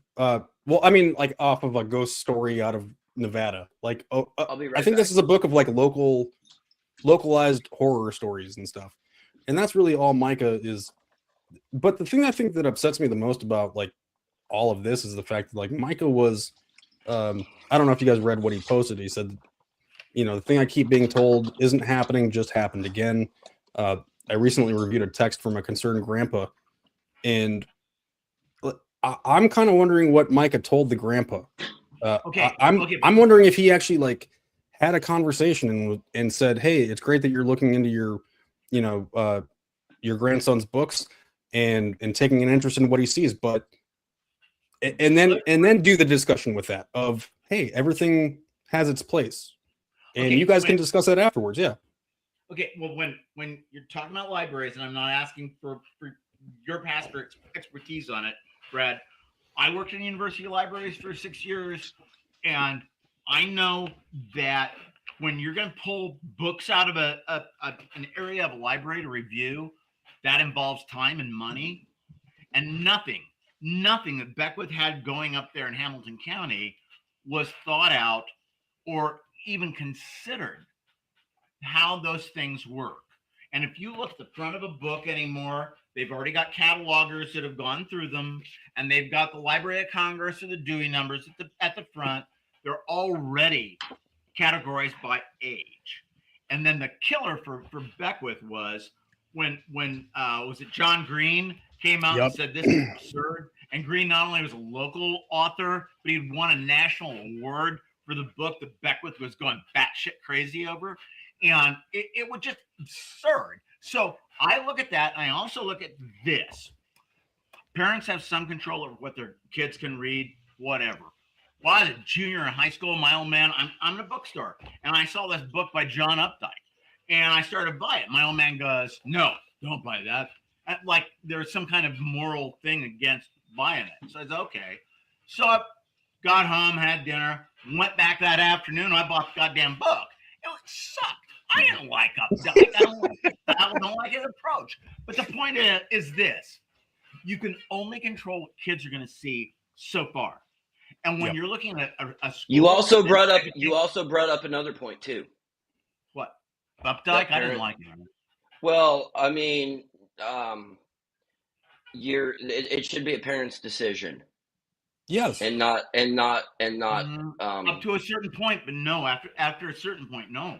like off of a ghost story out of Nevada. Like, I'll be right I think back. This is a book of like localized horror stories and stuff. And that's really all Micah is. But the thing I think that upsets me the most about like all of this is the fact that like Micah was, I don't know if you guys read what he posted. He said, the thing I keep being told isn't happening, just happened again. I recently reviewed a text from a concerned grandpa, and I'm kind of wondering what Micah told the grandpa. I'm wondering if he actually like had a conversation and said, "Hey, it's great that you're looking into your grandson's books and taking an interest in what he sees, but and then do the discussion with that of, hey, everything has its place, and you guys can discuss that afterwards." Yeah. Okay, well, when you're talking about libraries, and I'm not asking for your past expertise on it, Brad, I worked in university libraries for 6 years, and I know that when you're going to pull books out of an area of a library to review, that involves time and money, and nothing that Beckwith had going up there in Hamilton County was thought out or even considered how those things work. And if you look at the front of a book anymore, they've already got catalogers that have gone through them, and they've got the Library of Congress or the Dewey numbers at the front. They're already categorized by age. And then the killer for Beckwith was when was it John Green came out and said this is absurd. And Green not only was a local author, but he'd won a national award for the book that Beckwith was going batshit crazy over. And it was just absurd. So I look at that. And I also look at this. Parents have some control over what their kids can read, whatever. Well, I was a junior in high school. My old man, I'm in a bookstore, and I saw this book by John Updike, and I started to buy it. My old man goes, "No, don't buy that." Like there's some kind of moral thing against buying it. So I said, "Okay." So I got home, had dinner, went back that afternoon. I bought the goddamn book. It sucked. I didn't like Updike. I don't like his approach. But the point is this: you can only control what kids are going to see so far. And when you're looking at a school, you also brought up another point too. What? Updike? I didn't like it. Well, I mean, it should be a parent's decision. Yes. And not up to a certain point, but no, after a certain point, no.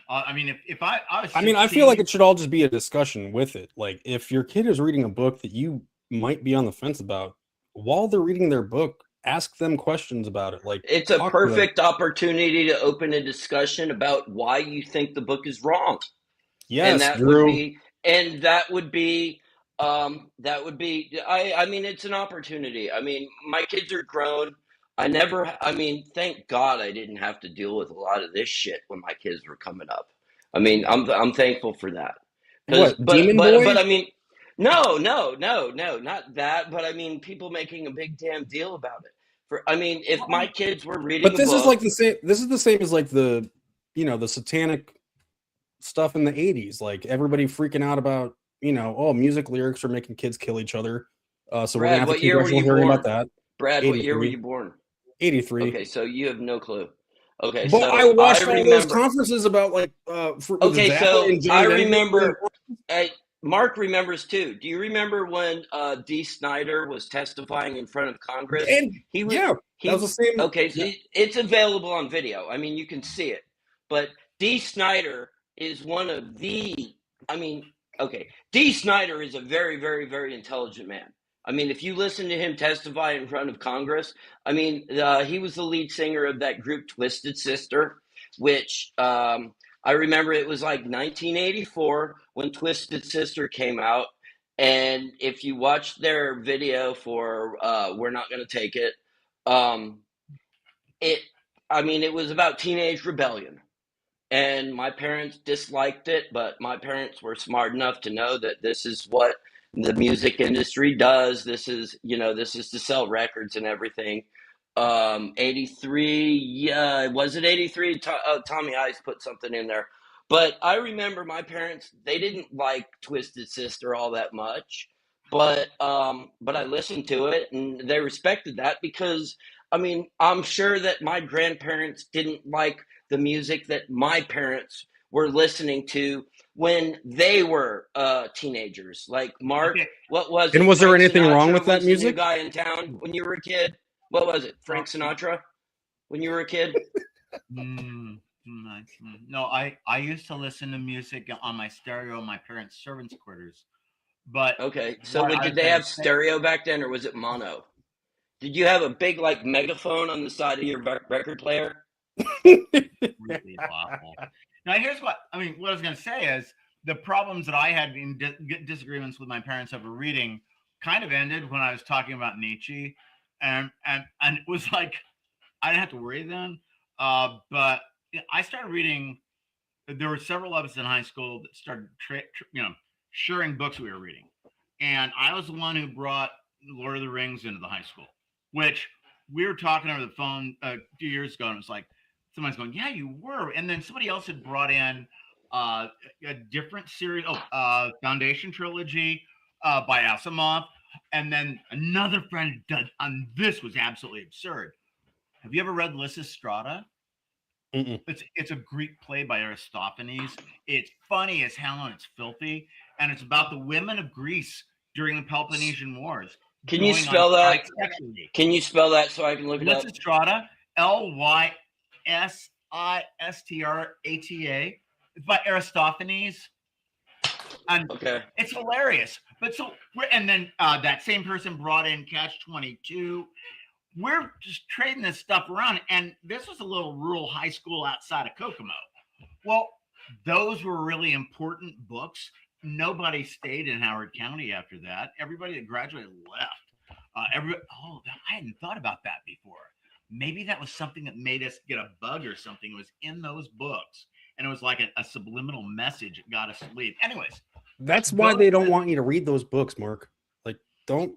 I mean, if I was 16, I feel like it should all just be a discussion with it. Like if your kid is reading a book that you might be on the fence about, while they're reading their book, ask them questions about it. Like it's a perfect opportunity to open a discussion about why you think the book is wrong. Yes, and that Drew. would be I mean, it's an opportunity. I mean, my kids are grown. Thank God I didn't have to deal with a lot of this shit when my kids were coming up. I mean, I'm thankful for that. What, Demon Boy? But I mean, no, not that. But I mean, people making a big damn deal about it. If my kids were reading, but this is like the same. This is the same as like the satanic stuff in the 80s. Like everybody freaking out about music lyrics are making kids kill each other. So Brad, we're gonna have what year were you hearing born? about that. Brad, what year were you born? 83. Okay, so you have no clue. Okay, but so I watched all those conferences about like. I remember. Mark remembers too. Do you remember when D. Snyder was testifying in front of Congress? And that was the same. Okay, so it's available on video. I mean, you can see it. But D. Snyder is one of the. D. Snyder is a very, very, very intelligent man. I mean, if you listen to him testify in front of Congress, I mean, he was the lead singer of that group Twisted Sister, which I remember it was like 1984 when Twisted Sister came out. And if you watch their video for We're Not Gonna Take It, it was about teenage rebellion. And my parents disliked it, but my parents were smart enough to know that this is what the music industry does. This is to sell records and everything. 83, yeah, was it 83? Tommy Ice put something in there. But I remember my parents, they didn't like Twisted Sister all that much. But I listened to it and they respected that because, I mean, I'm sure that my grandparents didn't like the music that my parents were listening to when they were teenagers. Like Mark, what was it? And was there Frank anything Sinatra wrong with that was the music? new guy in town when you were a kid. What was it? Frank Sinatra when you were a kid? No, I used to listen to music on my stereo in my parents' servants' quarters. But okay, so did they have stereo back then, or was it mono? Did you have a big like megaphone on the side of your record player? Really awful. Now, here's what I was going to say is the problems that I had in disagreements with my parents over reading kind of ended when I was talking about Nietzsche, and it was like I didn't have to worry then. But I started reading. There were several of us in high school that started, sharing books we were reading, and I was the one who brought Lord of the Rings into the high school, which we were talking over the phone a few years ago, and it was like somebody's going, "Yeah, you were," and then somebody else had brought in a different series, Foundation trilogy by Asimov, and then another friend did, and this was absolutely absurd. Have you ever read Lysistrata? Mm-mm. It's a Greek play by Aristophanes. It's funny as hell and it's filthy, and it's about the women of Greece during the Peloponnesian Wars Can you going on spell that? strike sexually. Can you spell that so I can look it up? Lysistrata, Lysistrata. It's by Aristophanes, and Okay. it's hilarious. But and then that same person brought in Catch-22. We're just trading this stuff around, and this was a little rural high school outside of Kokomo. Well, those were really important books. Nobody stayed in Howard County after that. Everybody that graduated left. I hadn't thought about that before. Maybe that was something that made us get a bug or something. It was in those books, and it was like a subliminal message that got us to leave. Anyways, that's why they don't want you to read those books, Mark. Like, don't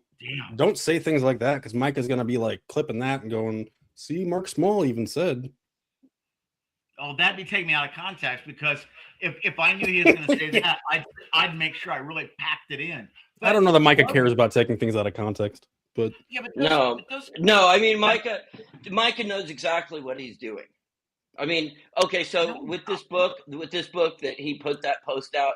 say things like that, because Mike is going to be like clipping that and going, see, Mark Small even said. Oh, that'd be taking me out of context, because if I knew he was going to say that, I'd make sure I really packed it in. But I don't know that Micah cares about taking things out of context, but yeah, but no. I mean, Micah knows exactly what he's doing. I mean, okay, so with this book that he put that post out,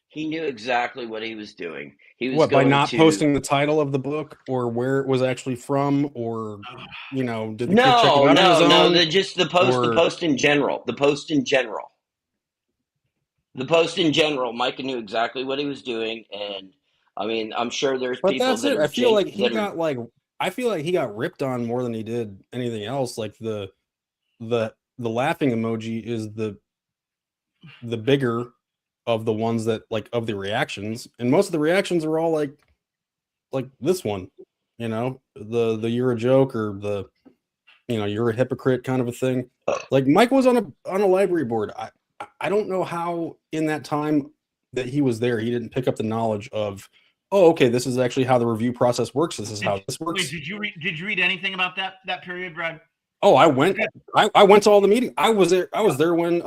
he knew exactly what he was doing. He was by not posting the title of the book or where it was actually from, or did the kid check it out on his own? No, just the post in general. The post in general. Micah knew exactly what he was doing, and I mean, I'm sure there's people that's that it. I feel like he got ripped on more than he did anything else. Like the laughing emoji is the bigger of the ones that, like, of the reactions, and most of the reactions are all like this one, the you're a joke, or the you're a hypocrite kind of a thing. Like, Mike was on a library board. I don't know how in that time that he was there he didn't pick up the knowledge of, oh, okay, this is actually how the review process works. This is how this works. Wait, did you read anything about that period, Brad? Oh, I went to all the meetings. I was there when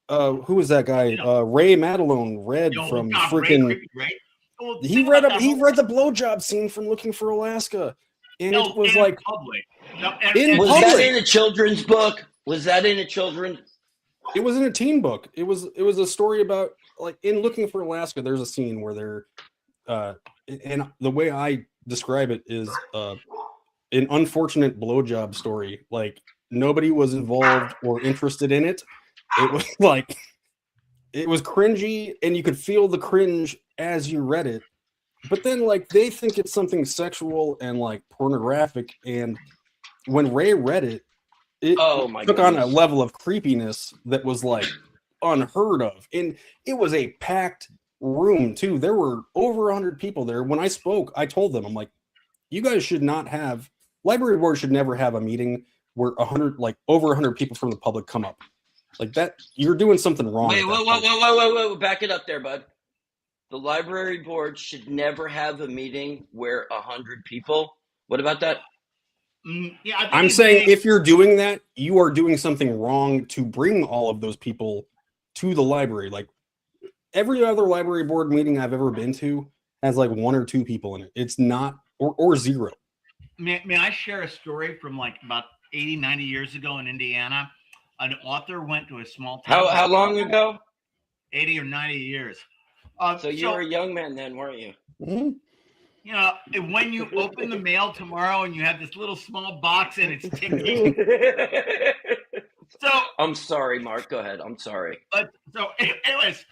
who was that guy? Ray Madelone read from freaking. Well, he read the blowjob scene from Looking for Alaska, and it was like public. Was that in a children's book? Was that in a children's? It was in a teen book. It was a story about, like, in Looking for Alaska. There's a scene where they're, and the way I describe it is an unfortunate blowjob story. Like, nobody was involved or interested in it. It was like, it was cringy, and you could feel the cringe as you read it. But then, like, they think it's something sexual and, like, pornographic. And when Ray read it, it took on a level of creepiness that was, like, unheard of. And it was a packed room, too. There were over 100 people there. When I spoke, I told them, I'm like, you guys should not have, library board should never have a meeting where over 100 people from the public come up. Like that, you're doing something wrong. Wait, back it up there, bud. The library board should never have a meeting where 100 people. What about that? Yeah, I'm saying if you're doing that, you are doing something wrong to bring all of those people to the library. Like, every other library board meeting I've ever been to has like 1 or 2 people in it. It's not, or 0. May I share a story from like about 80, 90 years ago in Indiana? An author went to a small town. How long ago? 80 or 90 years. So you were a young man then, weren't you? Mm-hmm. When you open the mail tomorrow and you have this little small box and it's ticking. So I'm sorry, Mark. Go ahead. I'm sorry. Anyways,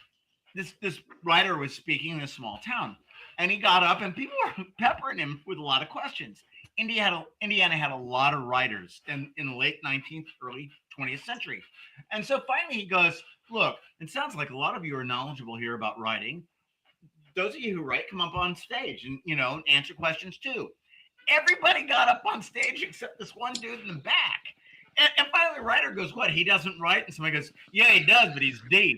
this writer was speaking in a small town, and he got up and people were peppering him with a lot of questions. Indiana had a lot of writers in the late 19th, early 20th century. And so finally he goes, look, it sounds like a lot of you are knowledgeable here about writing. Those of you who write, come up on stage and answer questions too. Everybody got up on stage except this one dude in the back. And finally the writer goes, what, he doesn't write? And somebody goes, yeah, he does, but he's deaf.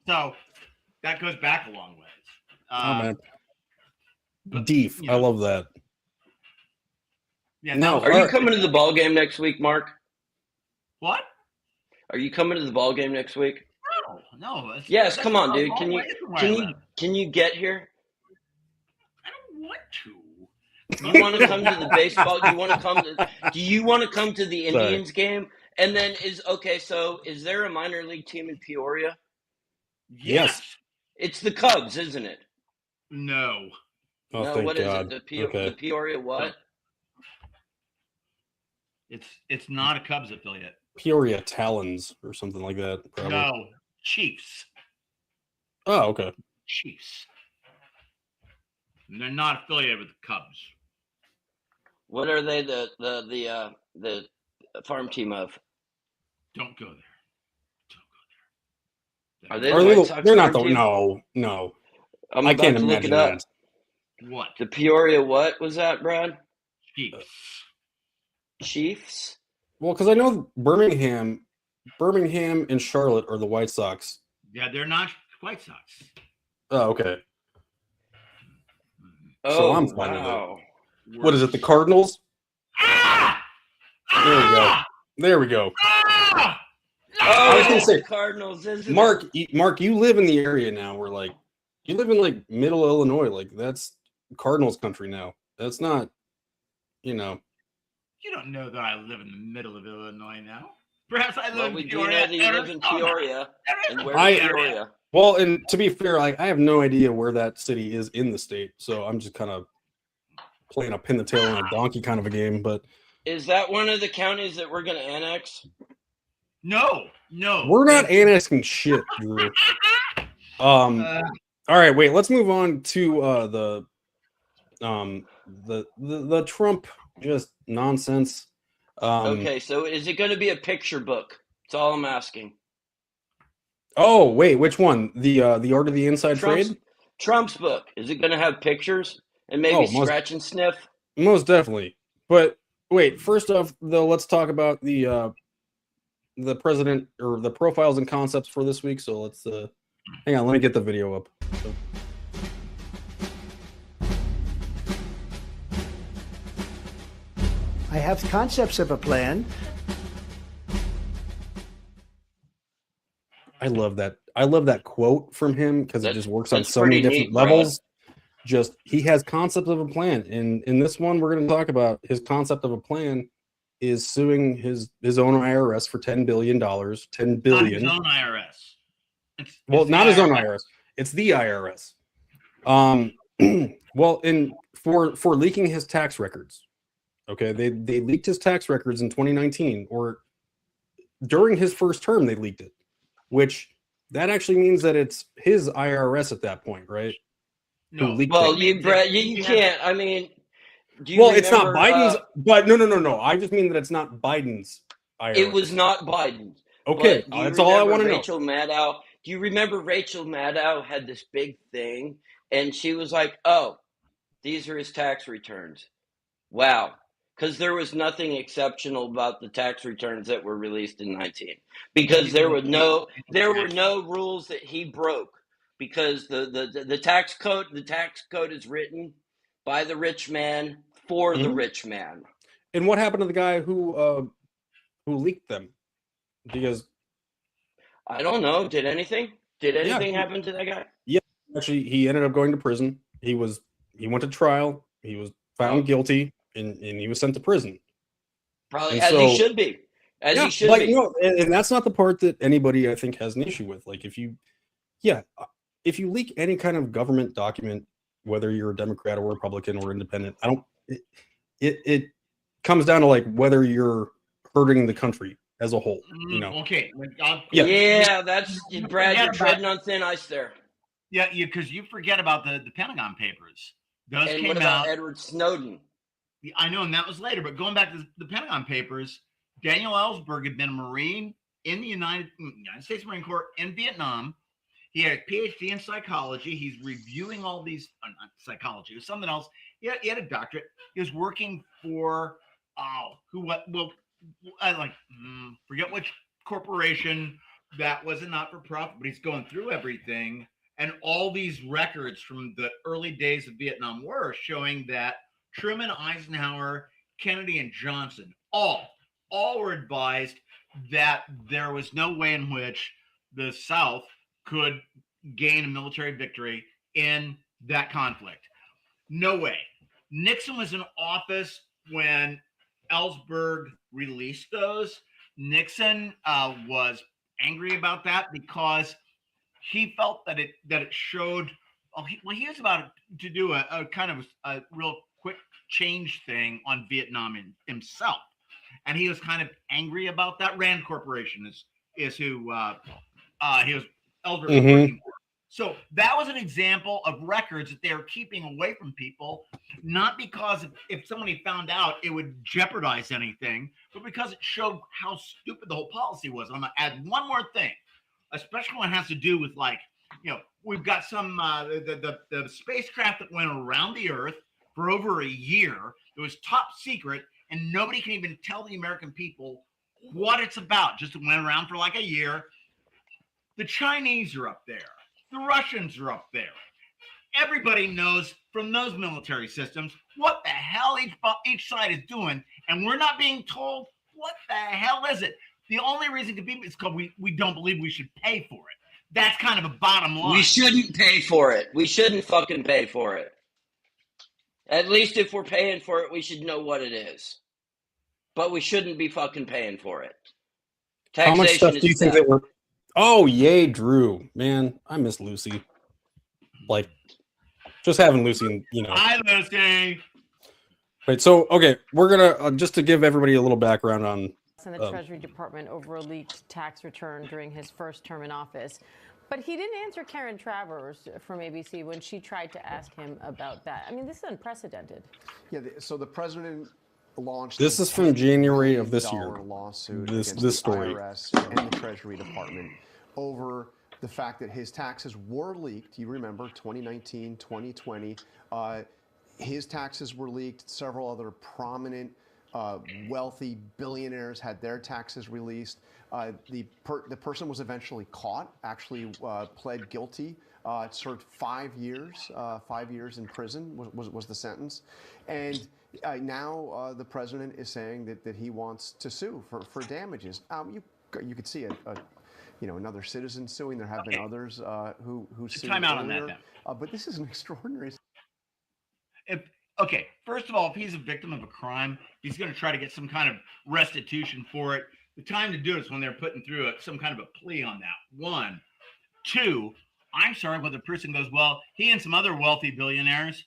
So that goes back a long ways. Man. Deef. I love that. Yeah. No. Are you coming to the ball game next week, Mark? What? Are you coming to the ball game next week? No. Yes, come on, dude. Can you get here? I don't want to. You want to come to the baseball? Do you want to come to the Indians game? And then so is there a minor league team in Peoria? Yes. It's the Cubs, isn't it? No. Oh, no, thank what God. is it? The Peoria what? It's not a Cubs affiliate. Peoria Talons or something like that. Probably. No, Chiefs. Oh, okay. Chiefs. And they're not affiliated with the Cubs. What are they? The farm team of? Don't go there. Are they the White Sox? They're not the team? No. I can't imagine that. What? The Peoria what was that, Brad? Chiefs? Well, because I know Birmingham and Charlotte are the White Sox. Yeah, they're not White Sox. Oh, okay. Oh, so I'm fine with it. What is it, the Cardinals? There we go. I was gonna say Cardinals, isn't Mark, you live in the area now where you live in middle Illinois, that's Cardinals country now. That's not, You don't know that I live in the middle of Illinois now. Perhaps I live in Peoria. Do you live in Peoria. And where's Peoria? Well, and to be fair, I have no idea where that city is in the state, so I'm just kind of playing a pin the tail on a donkey kind of a game. But is that one of the counties that we're going to annex? No. We're not annexing shit, Drew. All right, wait. Let's move on to the Trump just nonsense. Okay, so is it going to be a picture book? That's all I'm asking. Oh, wait, which one? The Art of the Inside Trade? Trump's book. Is it going to have pictures and maybe scratch and sniff? Most definitely. But wait, first off, though, let's talk about the president or the profiles and concepts for this week. So let's hang on, let me get the video up. I have concepts of a plan. I love that quote from him because it just works on so many different levels. Just he has concepts of a plan, and in this one we're going to talk about his concept of a plan is suing his own IRS for $10 billion. $10 billion. Not his own IRS. It's not his own IRS. It's the IRS. Well, for leaking his tax records. Okay, they leaked his tax records in 2019, or during his first term they leaked it, which that actually means that it's his IRS at that point, right? No. Well, you can't. I mean, it's not Biden's, but no. I just mean that it's not Biden's IRS. It was not Biden's. Okay, that's all I want to know. Rachel Maddow. Do you remember Rachel Maddow had this big thing, and she was like, "Oh, these are his tax returns." Wow. Because there was nothing exceptional about the tax returns that were released in 19, because there were no rules that he broke, because the tax code is written by the rich man for the rich man. And what happened to the guy who leaked them? Because I don't know. Did anything happen to that guy? Yeah, actually, he ended up going to prison. He went to trial. He was found guilty. And he was sent to prison. Probably he should be. He should be. No, and that's not the part that anybody I think has an issue with. If you leak any kind of government document, whether you're a Democrat or Republican or independent, it comes down to whether you're hurting the country as a whole. Okay. That's Brad. You're treading on thin ice there. Yeah, because you forget about the Pentagon Papers. Those came what about out. Edward Snowden? I know, and that was later. But going back to the Pentagon Papers, Daniel Ellsberg had been a Marine in the United States Marine Corps in Vietnam. He had a PhD in psychology. He's reviewing all these not psychology. It was something else. He had a doctorate. He was working for forget which corporation that was a not-for-profit, but he's going through everything, and all these records from the early days of Vietnam War showing that Truman, Eisenhower, Kennedy, and Johnson all were advised that there was no way in which the South could gain a military victory in that conflict. No way. Nixon was in office when Ellsberg released those. Nixon was angry about that because he felt that it showed. He was about to do a kind of a real quick change thing on Vietnam himself, and he was kind of angry about that. Rand Corporation is who he was Ellsberg was working for. So that was an example of records that they were keeping away from people, not because if somebody found out it would jeopardize anything, but because it showed how stupid the whole policy was. I'm going to add one more thing, especially when it has to do with, like, we've got some the spacecraft that went around the Earth for over a year. It was top secret, and nobody can even tell the American people what it's about. Just went around for like a year. The Chinese are up there. The Russians are up there. Everybody knows from those military systems what the hell each side is doing, and we're not being told what the hell is it. The only reason to be is because we don't believe we should pay for it. That's kind of a bottom line. We shouldn't pay for it. We shouldn't fucking pay for it. At least if we're paying for it, we should know what it is. But we shouldn't be fucking paying for it. Taxation. How much stuff do you think they were? Oh, yay, Drew. Man, I miss Lucy. Like, just having Lucy, Hi, Lucy. Right, so, okay, we're going to, just to give everybody a little background on... in the Treasury Department over a leaked tax return during his first term in office. But he didn't answer Karen Travers from ABC when she tried to ask him about that. I mean, this is unprecedented. Yeah, so the president launched... This is from January of this year. ...lawsuit this against the story. IRS and the Treasury Department over the fact that his taxes were leaked. You remember, 2019, 2020. His taxes were leaked. Several other prominent wealthy billionaires had their taxes released. The person was eventually caught, actually pled guilty, served 5 years. 5 years in prison was the sentence. And now the president is saying that he wants to sue for damages. You could see another citizen suing. There have been others who sued time out earlier. on that, but this is an extraordinary... Okay, first of all, if he's a victim of a crime, he's going to try to get some kind of restitution for it. The time to do it is when they're putting through some kind of a plea on that. 1. 2, I'm sorry, when the person goes, well, he and some other wealthy billionaires.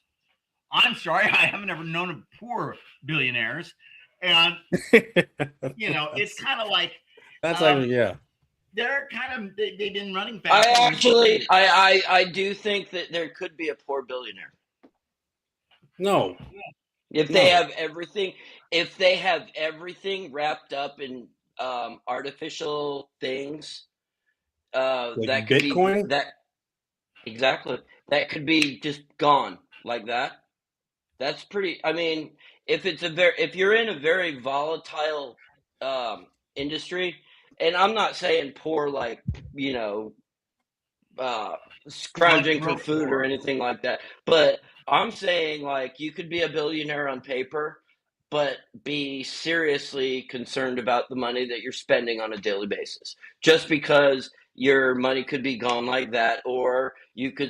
I'm sorry, I haven't ever known of poor billionaires. And, it's kind of like... That's yeah. They're kind of, they've been running fast. I do think that there could be a poor billionaire. No. If they have everything wrapped up in artificial things, like that could Bitcoin? be exactly. That could be just gone like that. That's pretty. I mean, if you're in a very volatile industry, and I'm not saying poor like scrounging for food or anything like that, but I'm saying, like, you could be a billionaire on paper, but be seriously concerned about the money that you're spending on a daily basis. Just because your money could be gone like that, or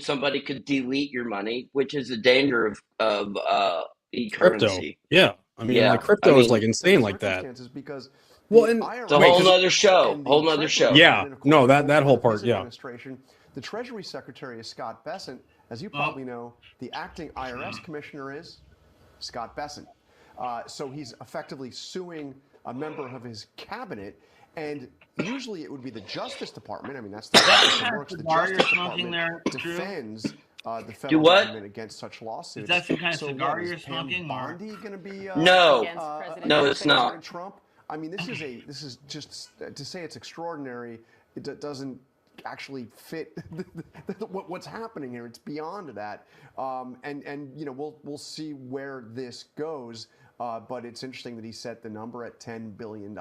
somebody could delete your money, which is a danger of crypto. currency. Yeah, I mean, like crypto is like insane like that. Because it's a whole nother show. Whole nother show. Yeah, no, that whole part. Yeah. The Treasury Secretary is Scott Bessent. As you probably know, the acting IRS commissioner is Scott Bessent. So he's effectively suing a member of his cabinet, and usually it would be the Justice Department. I mean, that's the way it works. The Justice Department defends the federal government against such lawsuits. Is that some kind of cigar you're smoking? Bondi going to be no, it's not. Trump. I mean, this is just to say it's extraordinary. It doesn't actually fit what's happening here. It's beyond that, and we'll see where this goes. But it's interesting that he set the number at $10 billion.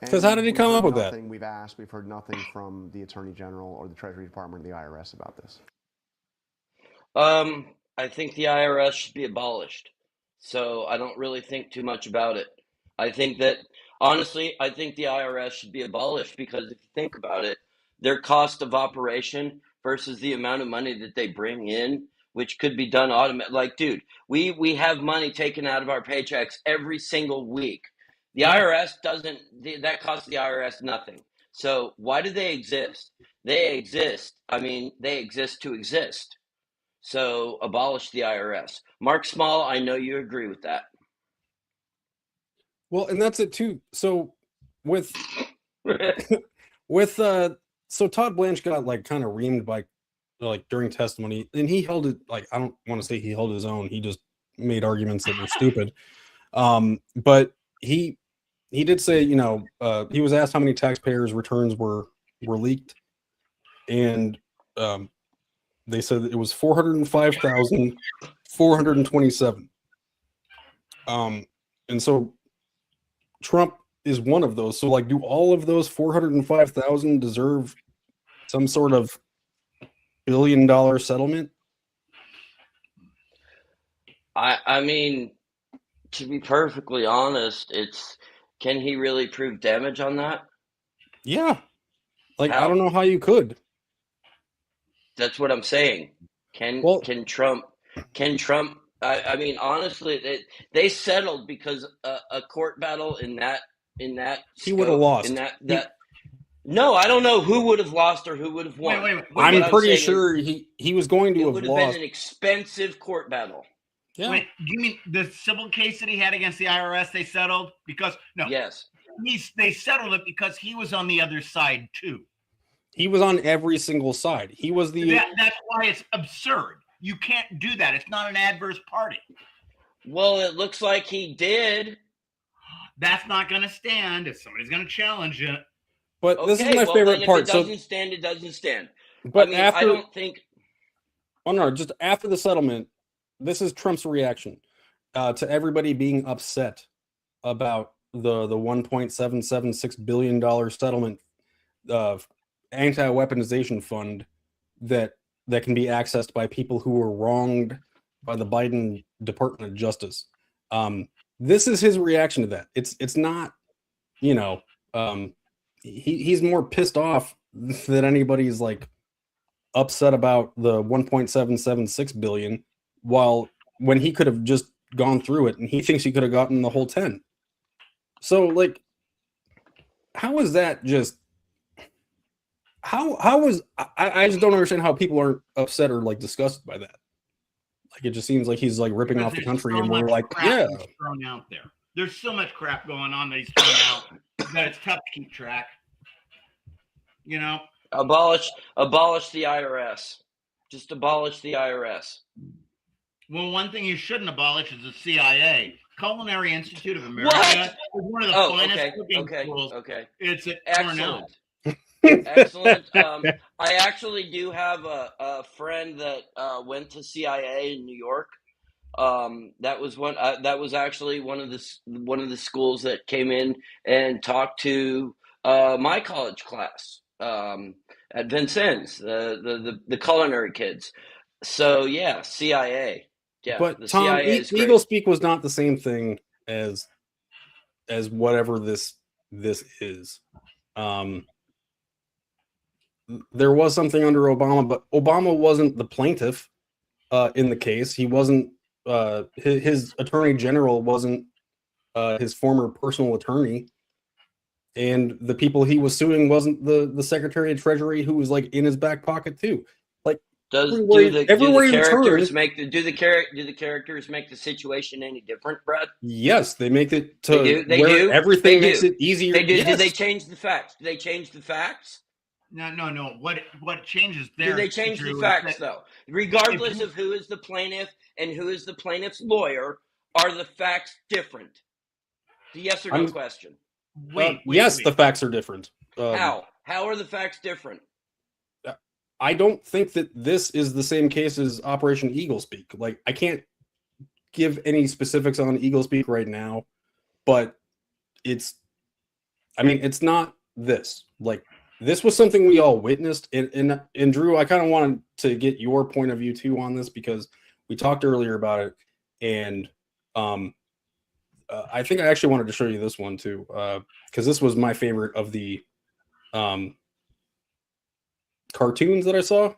Because how did he come up with that? We've heard nothing from the Attorney General or the Treasury Department or the IRS about this. I think the IRS should be abolished. So I don't really think too much about it. I think the IRS should be abolished because if you think about it, their cost of operation versus the amount of money that they bring in which could be done automatically. Like, dude, we have money taken out of our paychecks every single week. The IRS doesn't. That costs the IRS nothing. So why do they exist? They exist. I mean, they exist to exist. So abolish the IRS. Mark Small, I know you agree with that. Well, and that's it too. So with with so Todd Blanche got like kind of reamed by like during testimony, and he held it like, I don't want to say he held his own. He just made arguments that were stupid. But he did say, he was asked how many taxpayers' returns were leaked, and they said it was 405,427. And so Trump is one of those. So like, do all of those 405,000 deserve some sort of $1 billion settlement? I mean, to be perfectly honest, can he really prove damage on that? Yeah. Like, How? I don't know how you could. That's what I'm saying. Can Trump? I mean, honestly, they settled because a court battle in that he would have lost. No, I don't know who would have lost or who would have won. Wait, I'm pretty sure he was going to have lost. It would have been an expensive court battle. Yeah. Wait, do you mean the civil case that he had against the IRS they settled? Because yes, they settled it because he was on the other side too. He was on every single side. He was that's why it's absurd. You can't do that. It's not an adverse party. Well, it looks like he did. That's not going to stand if somebody's going to challenge it. But this is my favorite part. If it doesn't stand, it doesn't stand. But I don't think. Oh no! Just after the settlement, this is Trump's reaction to everybody being upset about the $1.776 billion settlement anti-weaponization fund that can be accessed by people who were wronged by the Biden Department of Justice. This is his reaction to that. It's not, he's more pissed off that anybody's like upset about the 1.776 billion, while when he could have just gone through it, and he thinks he could have gotten the whole 10. So like, how is that just? How is I just don't understand how people aren't upset or like disgusted by that. Like, it just seems like he's like ripping off the country, and we're like, yeah. Thrown out there. There's so much crap going on that he's thrown out that it's tough to keep track. Abolish the IRS. Just abolish the IRS. Well, one thing you shouldn't abolish is the CIA. Culinary Institute of America is one of the finest cooking schools. Okay. It's at Cornell. Excellent. I actually do have a friend that went to CIA in New York. That was actually one of the schools that came in and talked to my college class at Vincennes, the culinary kids. So yeah, CIA. Yeah, but the Tom, CIA is great. Eagle Speak was not the same thing as whatever this is. There was something under Obama, but Obama wasn't the plaintiff in the case. He wasn't. His attorney general wasn't his former personal attorney, and the people he was suing wasn't the Secretary of Treasury, who was like in his back pocket too. Like, do the characters make the situation any different, Brad? Yes, they make it to everything makes it easier. They do. Yes. Do they change the facts? Do they change the facts? No. What changes there? Do they change the facts though? Regardless of who is the plaintiff and who is the plaintiff's lawyer, are the facts different? The yes or no question. Wait. The facts are different. How? How are the facts different? I don't think that this is the same case as Operation Eagle Speak. Like, I can't give any specifics on Eagle Speak right now, but it's not this. Like, this was something we all witnessed. And Drew, I kind of wanted to get your point of view too on this, because we talked earlier about it. And I think I actually wanted to show you this one too, because this was my favorite of the cartoons that I saw.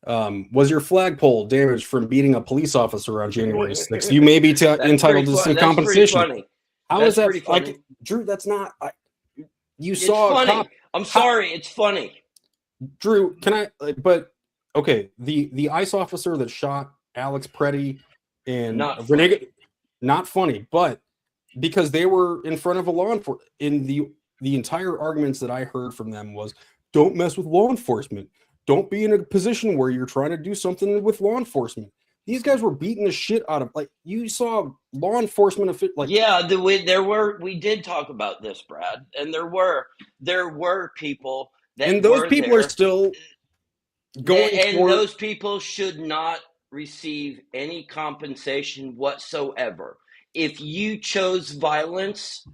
Was your flagpole damaged from beating a police officer on January 6th? You may be entitled to some compensation. Funny. How is that like, Drew? That's not. You saw funny. a cop. I'm sorry, it's funny. Drew, can I? But okay, the ICE officer that shot Alex Preddy and Renee, not funny, but because they were in front of a law enforcement. In the entire arguments that I heard from them was, don't mess with law enforcement. Don't be in a position where you're trying to do something with law enforcement. These guys were beating the shit out of, like, you saw law enforcement like, yeah, we did talk about this, Brad, and there were people that, and those people are still going, and those people should not receive any compensation whatsoever. If you chose violence,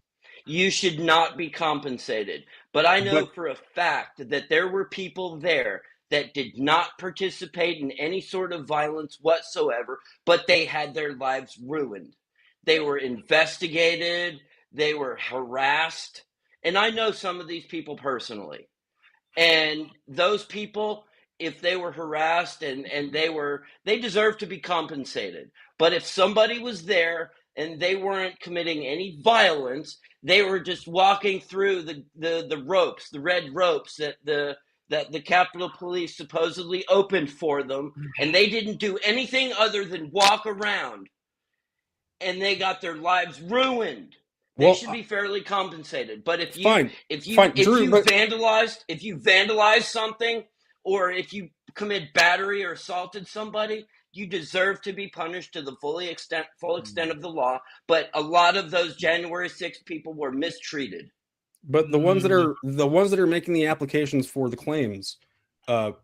you should not be compensated. But I know for a fact that there were people there that did not participate in any sort of violence whatsoever, but they had their lives ruined. They were investigated, they were harassed, and I know some of these people personally. And those people, if they were harassed and they deserve to be compensated. But if somebody was there and they weren't committing any violence, they were just walking through the ropes, the red ropes that the Capitol Police supposedly opened for them, and they didn't do anything other than walk around, and they got their lives ruined. They should be fairly compensated. But if you vandalized something, or if you commit battery or assaulted somebody, you deserve to be punished to the full extent of the law. But a lot of those January 6th people were mistreated. But the ones that are making the applications for the claims,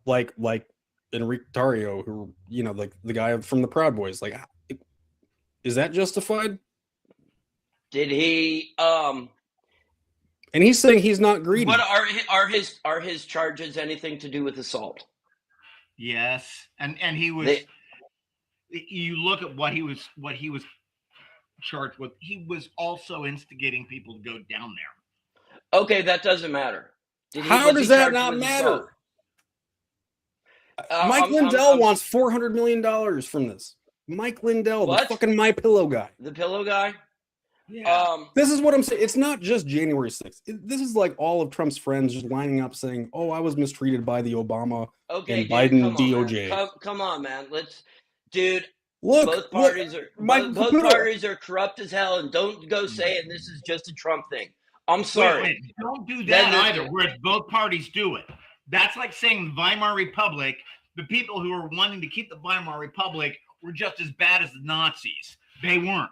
like Enrique Tario, who, you know, like the guy from the Proud Boys, like, is that justified? Did he? And he's saying he's not greedy. What are his charges anything to do with assault? Yes, and he was. You look at what he was charged with. He was also instigating people to go down there. Okay, that doesn't matter. How does that not matter? Mike Lindell wants $400 million from this. Mike Lindell, the fucking My Pillow guy. The pillow guy? Yeah. This is what I'm saying. It's not just January 6th. This is like all of Trump's friends just lining up saying, "Oh, I was mistreated by the Obama and Biden DOJ." Come on, man. Dude. Look, both parties are corrupt as hell, and don't go saying this is just a Trump thing. I'm sorry. Wait, don't do that either. Where both parties do it. That's like saying the Weimar Republic. The people who are wanting to keep the Weimar Republic were just as bad as the Nazis. They weren't.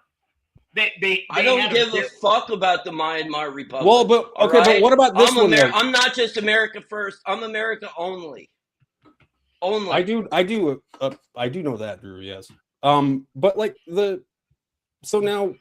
I don't give a fuck about the Weimar Republic. Well, but okay, but what about this one? I'm not just America first. I'm America only. Only. I do know that, Drew. Yes. But like so now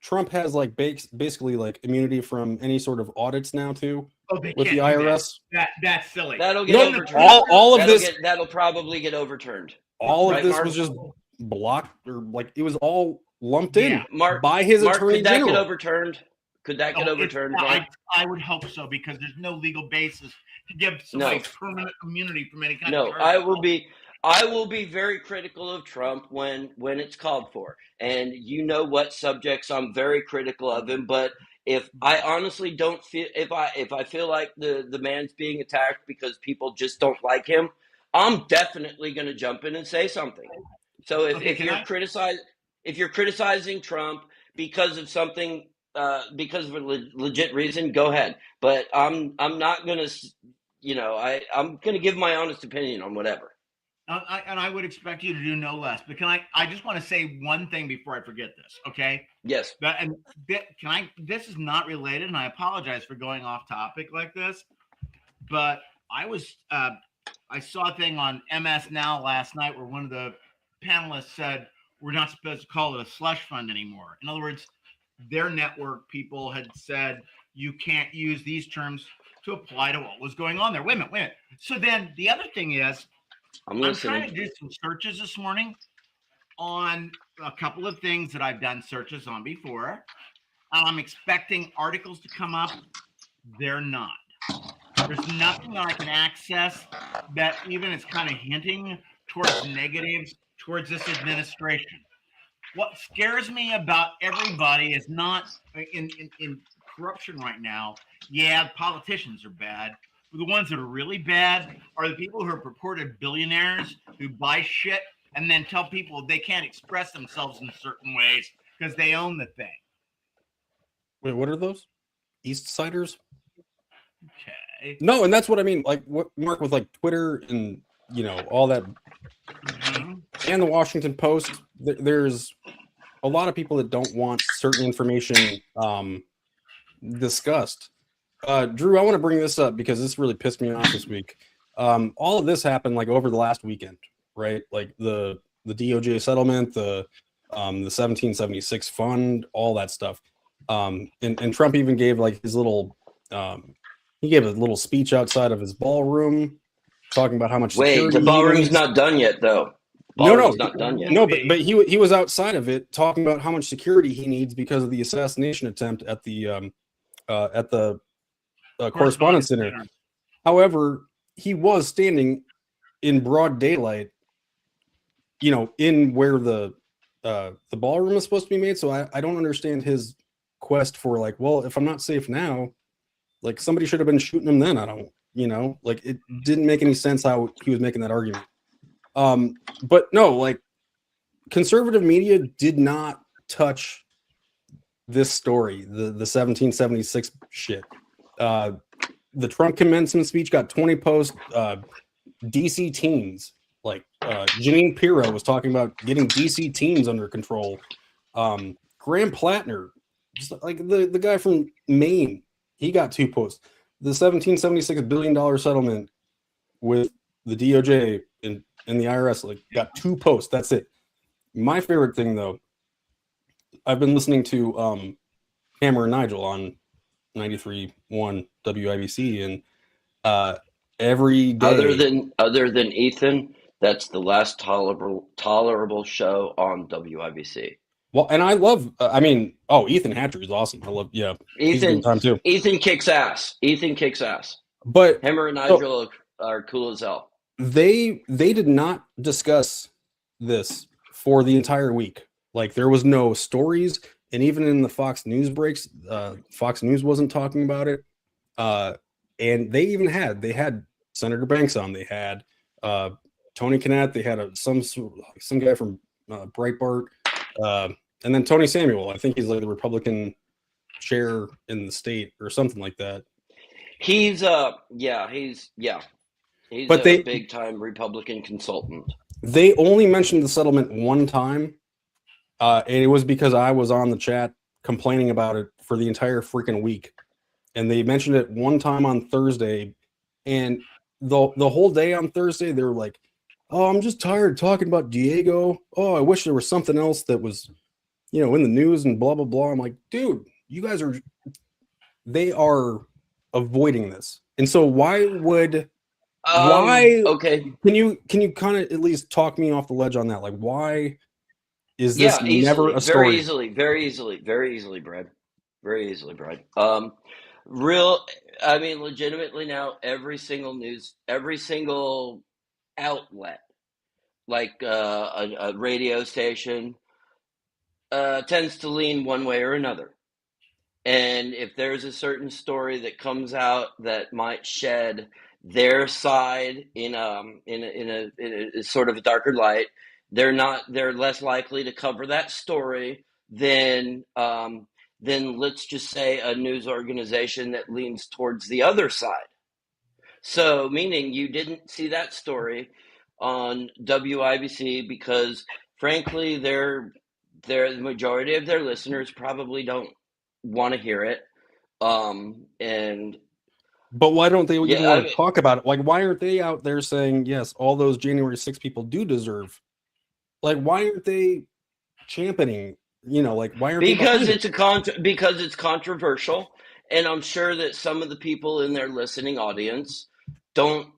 Trump has like basically like immunity from any sort of audits now too with the IRS. That's silly. That'll get overturned. That'll probably get overturned. All of this was just blocked, or like it was all lumped in by his attorney general. Could that get overturned? Could that get overturned? I would hope so, because there's no legal basis to give somebody permanent immunity from any kind of charge. I will be very critical of Trump when it's called for, and you know what subjects I'm very critical of him. But if I honestly don't feel, if I feel like the man's being attacked because people just don't like him, I'm definitely going to jump in and say something. So if you're criticizing Trump because of something, because of a legit reason, go ahead. But I'm not going to, I'm going to give my honest opinion on whatever. And I would expect you to do no less. But I just want to say one thing before I forget this, okay? Yes. This is not related, and I apologize for going off topic like this, but I saw a thing on MS Now last night where one of the panelists said, we're not supposed to call it a slush fund anymore. In other words, their network people had said, you can't use these terms to apply to what was going on there. Wait a minute. So then the other thing is, I'm trying to do some searches this morning on a couple of things that I've done searches on before. I'm expecting articles to come up. They're not. There's nothing I can access that even is kind of hinting towards negatives towards this administration. What scares me about everybody is not in corruption right now. Yeah, politicians are bad. But the ones that are really bad are the people who are purported billionaires who buy shit and then tell people they can't express themselves in certain ways because they own the thing. Wait, what are those? East Siders? Okay. No, and that's what I mean. Like what Mark with like Twitter and all that, and the Washington Post. There's a lot of people that don't want certain information discussed. Drew, I want to bring this up because this really pissed me off this week. All of this happened like over the last weekend, right? Like the DOJ settlement, the 1776 fund, all that stuff. And Trump even gave like his little he gave a little speech outside of his ballroom talking about how much Wait, the ballroom's not done yet, though. Ballroom's not done yet. No, but he was outside of it talking about how much security he needs because of the assassination attempt at the Correspondence Center. However, he was standing in broad daylight, in where the ballroom is supposed to be made. So I don't understand his quest for like, well, if I'm not safe now, like somebody should have been shooting him then. I don't, like it didn't make any sense how he was making that argument. But no, like conservative media did not touch this story, the 1776 shit. The Trump commencement speech got 20 posts. DC teens, like Janine Pirro was talking about getting DC teens under control. Graham Plattner, just like the guy from Maine, he got 2 posts. The $1776 billion settlement with the DOJ and the IRS like got 2 posts. That's it. My favorite thing though, I've been listening to Hammer and Nigel on 93.1 WIBC, and every day other than Ethan, that's the last tolerable show on WIBC. Well, and I love Ethan Hatcher is awesome. I love he's a good time too. Ethan kicks ass. But Hammer and Nigel are cool as hell. They did not discuss this for the entire week. Like there was no stories, and even in the Fox News breaks, Fox News wasn't talking about it. And they had Senator Banks on. They had Tony Kinnett. They had some guy from Breitbart, and then Tony Samuel. I think he's like the Republican chair in the state or something like that. He's a big time Republican consultant. They only mentioned the settlement one time, and it was because I was on the chat complaining about it for the entire freaking week. And they mentioned it one time on Thursday, and the whole day on Thursday they were like, "Oh, I'm just tired of talking about Diego. Oh, I wish there was something else that was, in the news and blah blah blah." I'm like, dude, you guys they are avoiding this, and so why would okay? Can you kind of at least talk me off the ledge on that? Like, why is this never a story? Very easily, Brad. Very easily, Brad. Legitimately now, every single outlet, like a radio station, tends to lean one way or another. And if there's a certain story that comes out that might shed their side in a sort of a darker light, they're less likely to cover that story than let's just say a news organization that leans towards the other side. So meaning you didn't see that story on WIBC because frankly the majority of their listeners probably don't want to hear it. But why don't they want to talk about it? Like, why aren't they out there saying, yes, all those January 6 people do deserve? Like, why aren't they championing? Why aren't they? Because it's controversial, and I'm sure that some of the people in their listening audience don't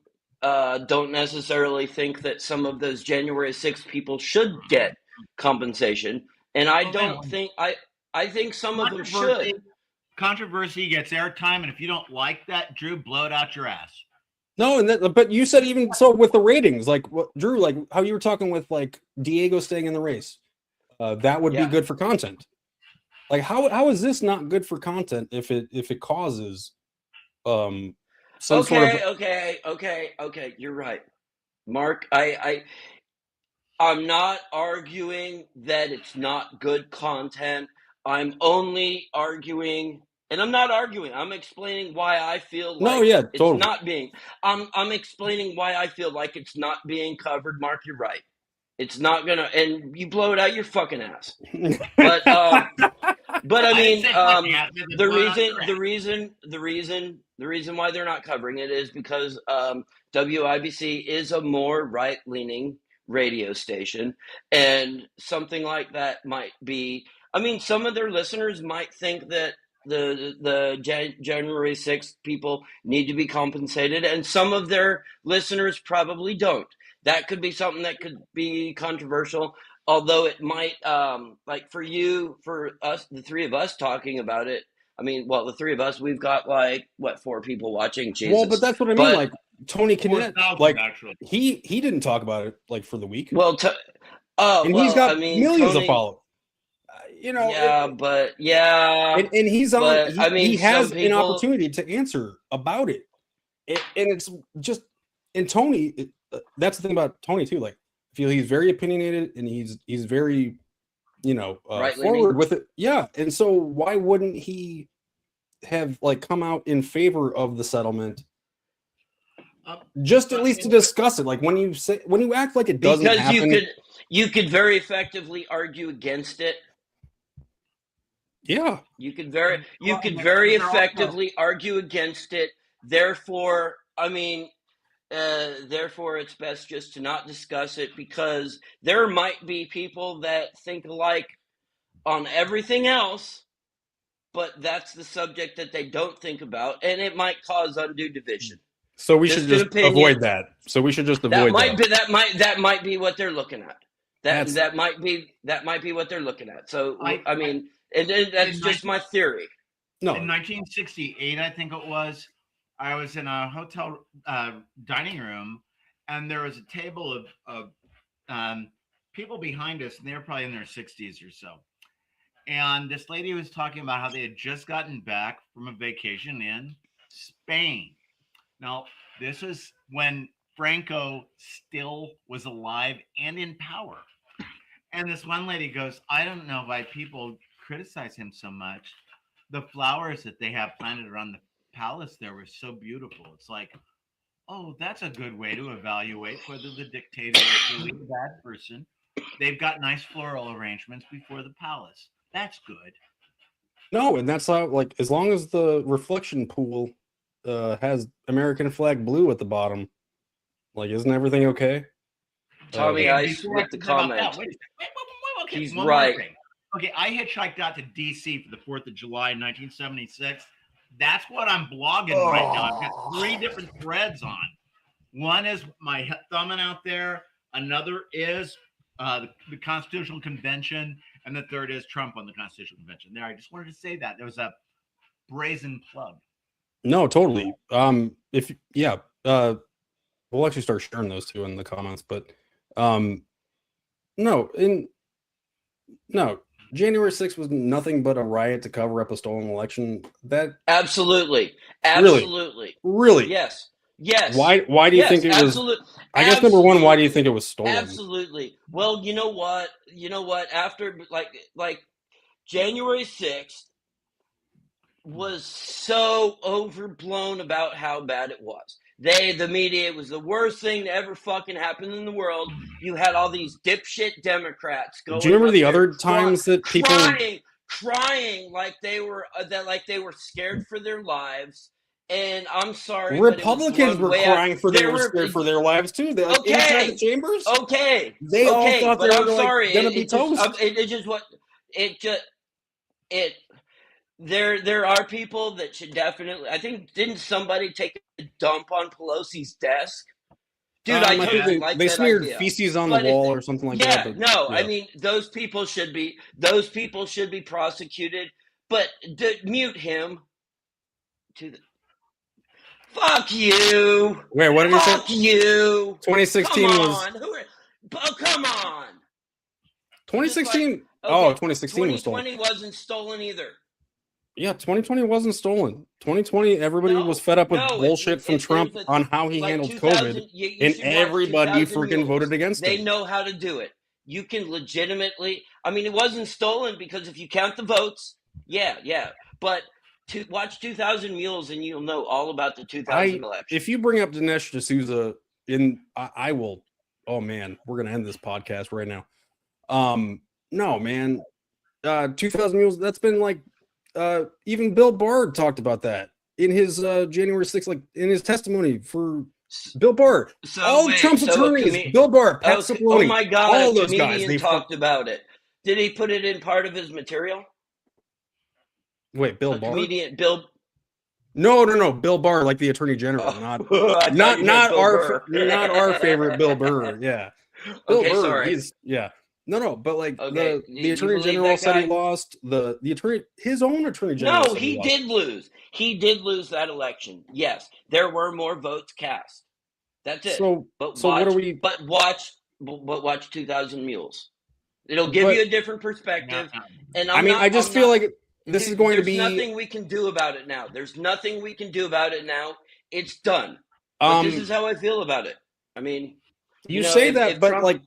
necessarily think that some of those January 6 people should get compensation, and I think some of them should. controversy gets airtime, and if you don't like that, Drew, blow it out your ass. No, but you said even so with the ratings, like what Drew, like how you were talking with like Diego staying in the race, that would be good for content. Like how is this not good for content if it causes some sort of okay. You're right, Mark. I'm not arguing that it's not good content. I'm only arguing, and I'm not arguing. I'm explaining why I feel like it's not being. I'm explaining why I feel like it's not being covered. Mark, you're right. It's not gonna, and you blow it out your fucking ass. But I mean, the reason why they're not covering it is because WIBC is a more right-leaning radio station, and something like that might be. I mean, some of their listeners might think that the January 6th people need to be compensated, and some of their listeners probably don't. That could be something that could be controversial. Although it might, like for us, the three of us talking about it. I mean, well, the three of us, we've got like 4 people watching. Jesus. Well, but that's what I mean. Like Tony Kinnett, like he didn't talk about it like for the week. Well, he's got millions of followers. And he's on. He has an opportunity to answer about it, and it's just. And Tony, that's the thing about Tony too. Like, I feel he's very opinionated and he's very, forward with it. Yeah, and so why wouldn't he have like come out in favor of the settlement? Just at least to discuss it. Like when you act like it doesn't happen, because you could very effectively argue against it. Yeah, you could very effectively argue against it. Therefore, it's best just to not discuss it, because there might be people that think alike on everything else, but that's the subject that they don't think about, and it might cause undue division. So we should just avoid that. So we should just avoid that. That might be what they're looking at. That might be what they're looking at. So that's just my theory. No, in 1968, I think it was. I was in a hotel dining room, and there was a table of people behind us, and they were probably in their 60s or so. And this lady was talking about how they had just gotten back from a vacation in Spain. Now, this was when Franco still was alive and in power. And this one lady goes, I don't know why people criticize him so much. The flowers that they have planted around the palace there were so beautiful. It's like, oh, that's a good way to evaluate whether the dictator is really a bad person. They've got nice floral arrangements before the palace. That's good. No, and that's how, like, as long as the reflection pool has American flag blue at the bottom, like, isn't everything okay? Tommy Ice with the comment. He's right. Okay, I hitchhiked out to D.C. for the 4th of July in 1976. That's what I'm blogging right now. I've got 3 different threads on. One is my thumbing out there. Another is the Constitutional Convention. And the third is Trump on the Constitutional Convention. There, I just wanted to say that. There was a brazen plug. No, totally. We'll actually start sharing those 2 in the comments. But January 6th was nothing but a riot to cover up a stolen election. That absolutely. Really? Yes. Why do you think it was? I guess number one, why do you think it was stolen? Absolutely. Well, you know what? After like January 6th was so overblown about how bad it was. The media, it was the worst thing to ever fucking happen in the world. You had all these dipshit Democrats going. Do you remember the other times that people crying like they were scared for their lives? And I'm sorry, Republicans were crying for they were scared for their lives too. They inside the chambers. Okay, they all thought they were going to be toast. There are people that should definitely. I think didn't somebody take a dump on Pelosi's desk? Dude, I totally like that. They smeared idea. Feces on the wall or something like that. But, I mean those people should be prosecuted. but mute him to the. Fuck you. Wait, what did you say? Fuck you. 2016 come was. on. Oh, come on. 2016. Like, oh, 2016 was stolen. 2020 wasn't stolen either. Yeah, 2020 wasn't stolen. 2020, everybody was fed up with bullshit from Trump on how he handled COVID, and everybody freaking voted against it. They know how to do it. You can legitimately. I mean, it wasn't stolen because if you count the votes, yeah. But watch 2,000 Mules, and you'll know all about the 2000 election. If you bring up Dinesh D'Souza, I will. Oh man, we're gonna end this podcast right now. No, man. 2,000 Mules. That's been like. Even Bill Barr talked about that in his January 6th, like in his testimony for Bill Barr. Trump's attorneys, Bill Barr, Pat Cipollone, oh my God, all a those comedian guys. They talked about it. Did he put it in part of his material? Wait, Bill Barr? Comedian Bill. No. Bill Barr, like the Attorney General, not our favorite Bill Burr. Yeah, Bill Burr. Sorry. No, but like the Attorney General said he lost. His own Attorney General. No, he did lose. He did lose that election. Yes, there were more votes cast. That's it. But watch 2,000 Mules. It'll give you a different perspective. And I just feel like this is going to be. There's nothing we can do about it now. It's done. But this is how I feel about it. I mean, you say that, but Trump, like.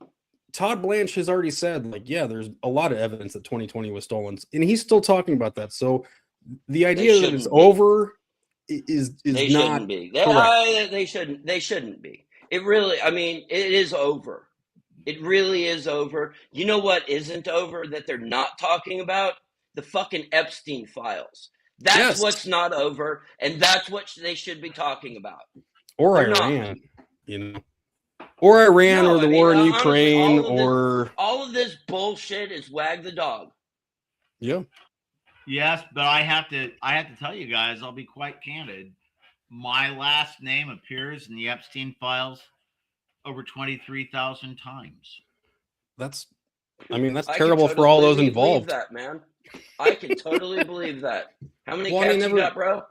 Todd Blanche has already said, like, yeah, there's a lot of evidence that 2020 was stolen, and he's still talking about that. So the idea that it's over is they not shouldn't be. They shouldn't be. It really, I mean, it is over. It really is over. You know what isn't over that they're not talking about? The fucking Epstein files. That's what's not over, and that's what they should be talking about. Or Iran, Or Iran, or the war in Ukraine, all of this bullshit is wag the dog. Yeah. Yes, but I have to tell you guys, I'll be quite candid. My last name appears in the Epstein files over 23,000 times. That's terrible for all those involved. That, man. I can totally believe that. How many cats you got, bro?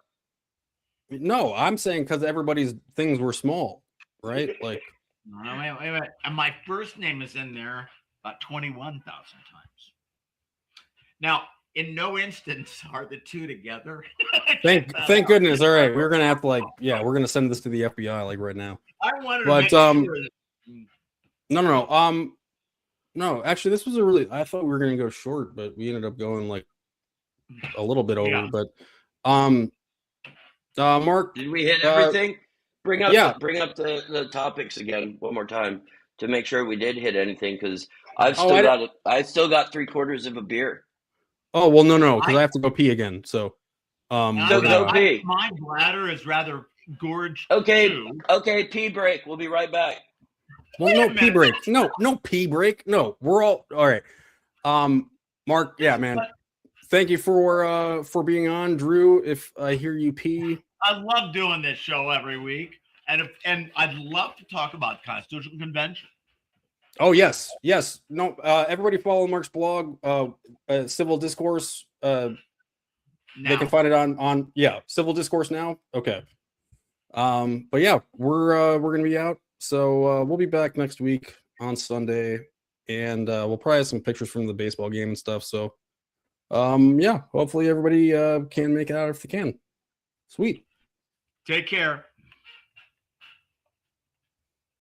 No, I'm saying because everybody's things were small, right? Like. No, wait. And my first name is in there about 21,000 times. Now, in no instance are the two together. Thank goodness. All right, we're gonna have to we're gonna send this to the FBI like right now. I wanted to make sure that... No. Actually, this was I thought we were gonna go short, but we ended up going like a little bit over. Yeah. But Mark, did we hit everything? Bring up the topics again one more time to make sure we did hit anything, because I still got 3/4 of a beer. Oh well, no, because I have to go pee again. So, go pee. My bladder is rather gorged. Okay, pee break. We'll be right back. Well, no pee break. No pee break. No, we're all right. Mark, yeah, man. Thank you for being on, Drew. If I hear you pee. I love doing this show every week, and I'd love to talk about Constitutional Convention. Oh yes. No, everybody follow Mark's blog, Civil Discourse. They can find it on Civil Discourse now. Okay. But yeah, we're gonna be out, so we'll be back next week on Sunday, and we'll probably have some pictures from the baseball game and stuff. So, hopefully everybody can make it out if they can. Sweet. Take care.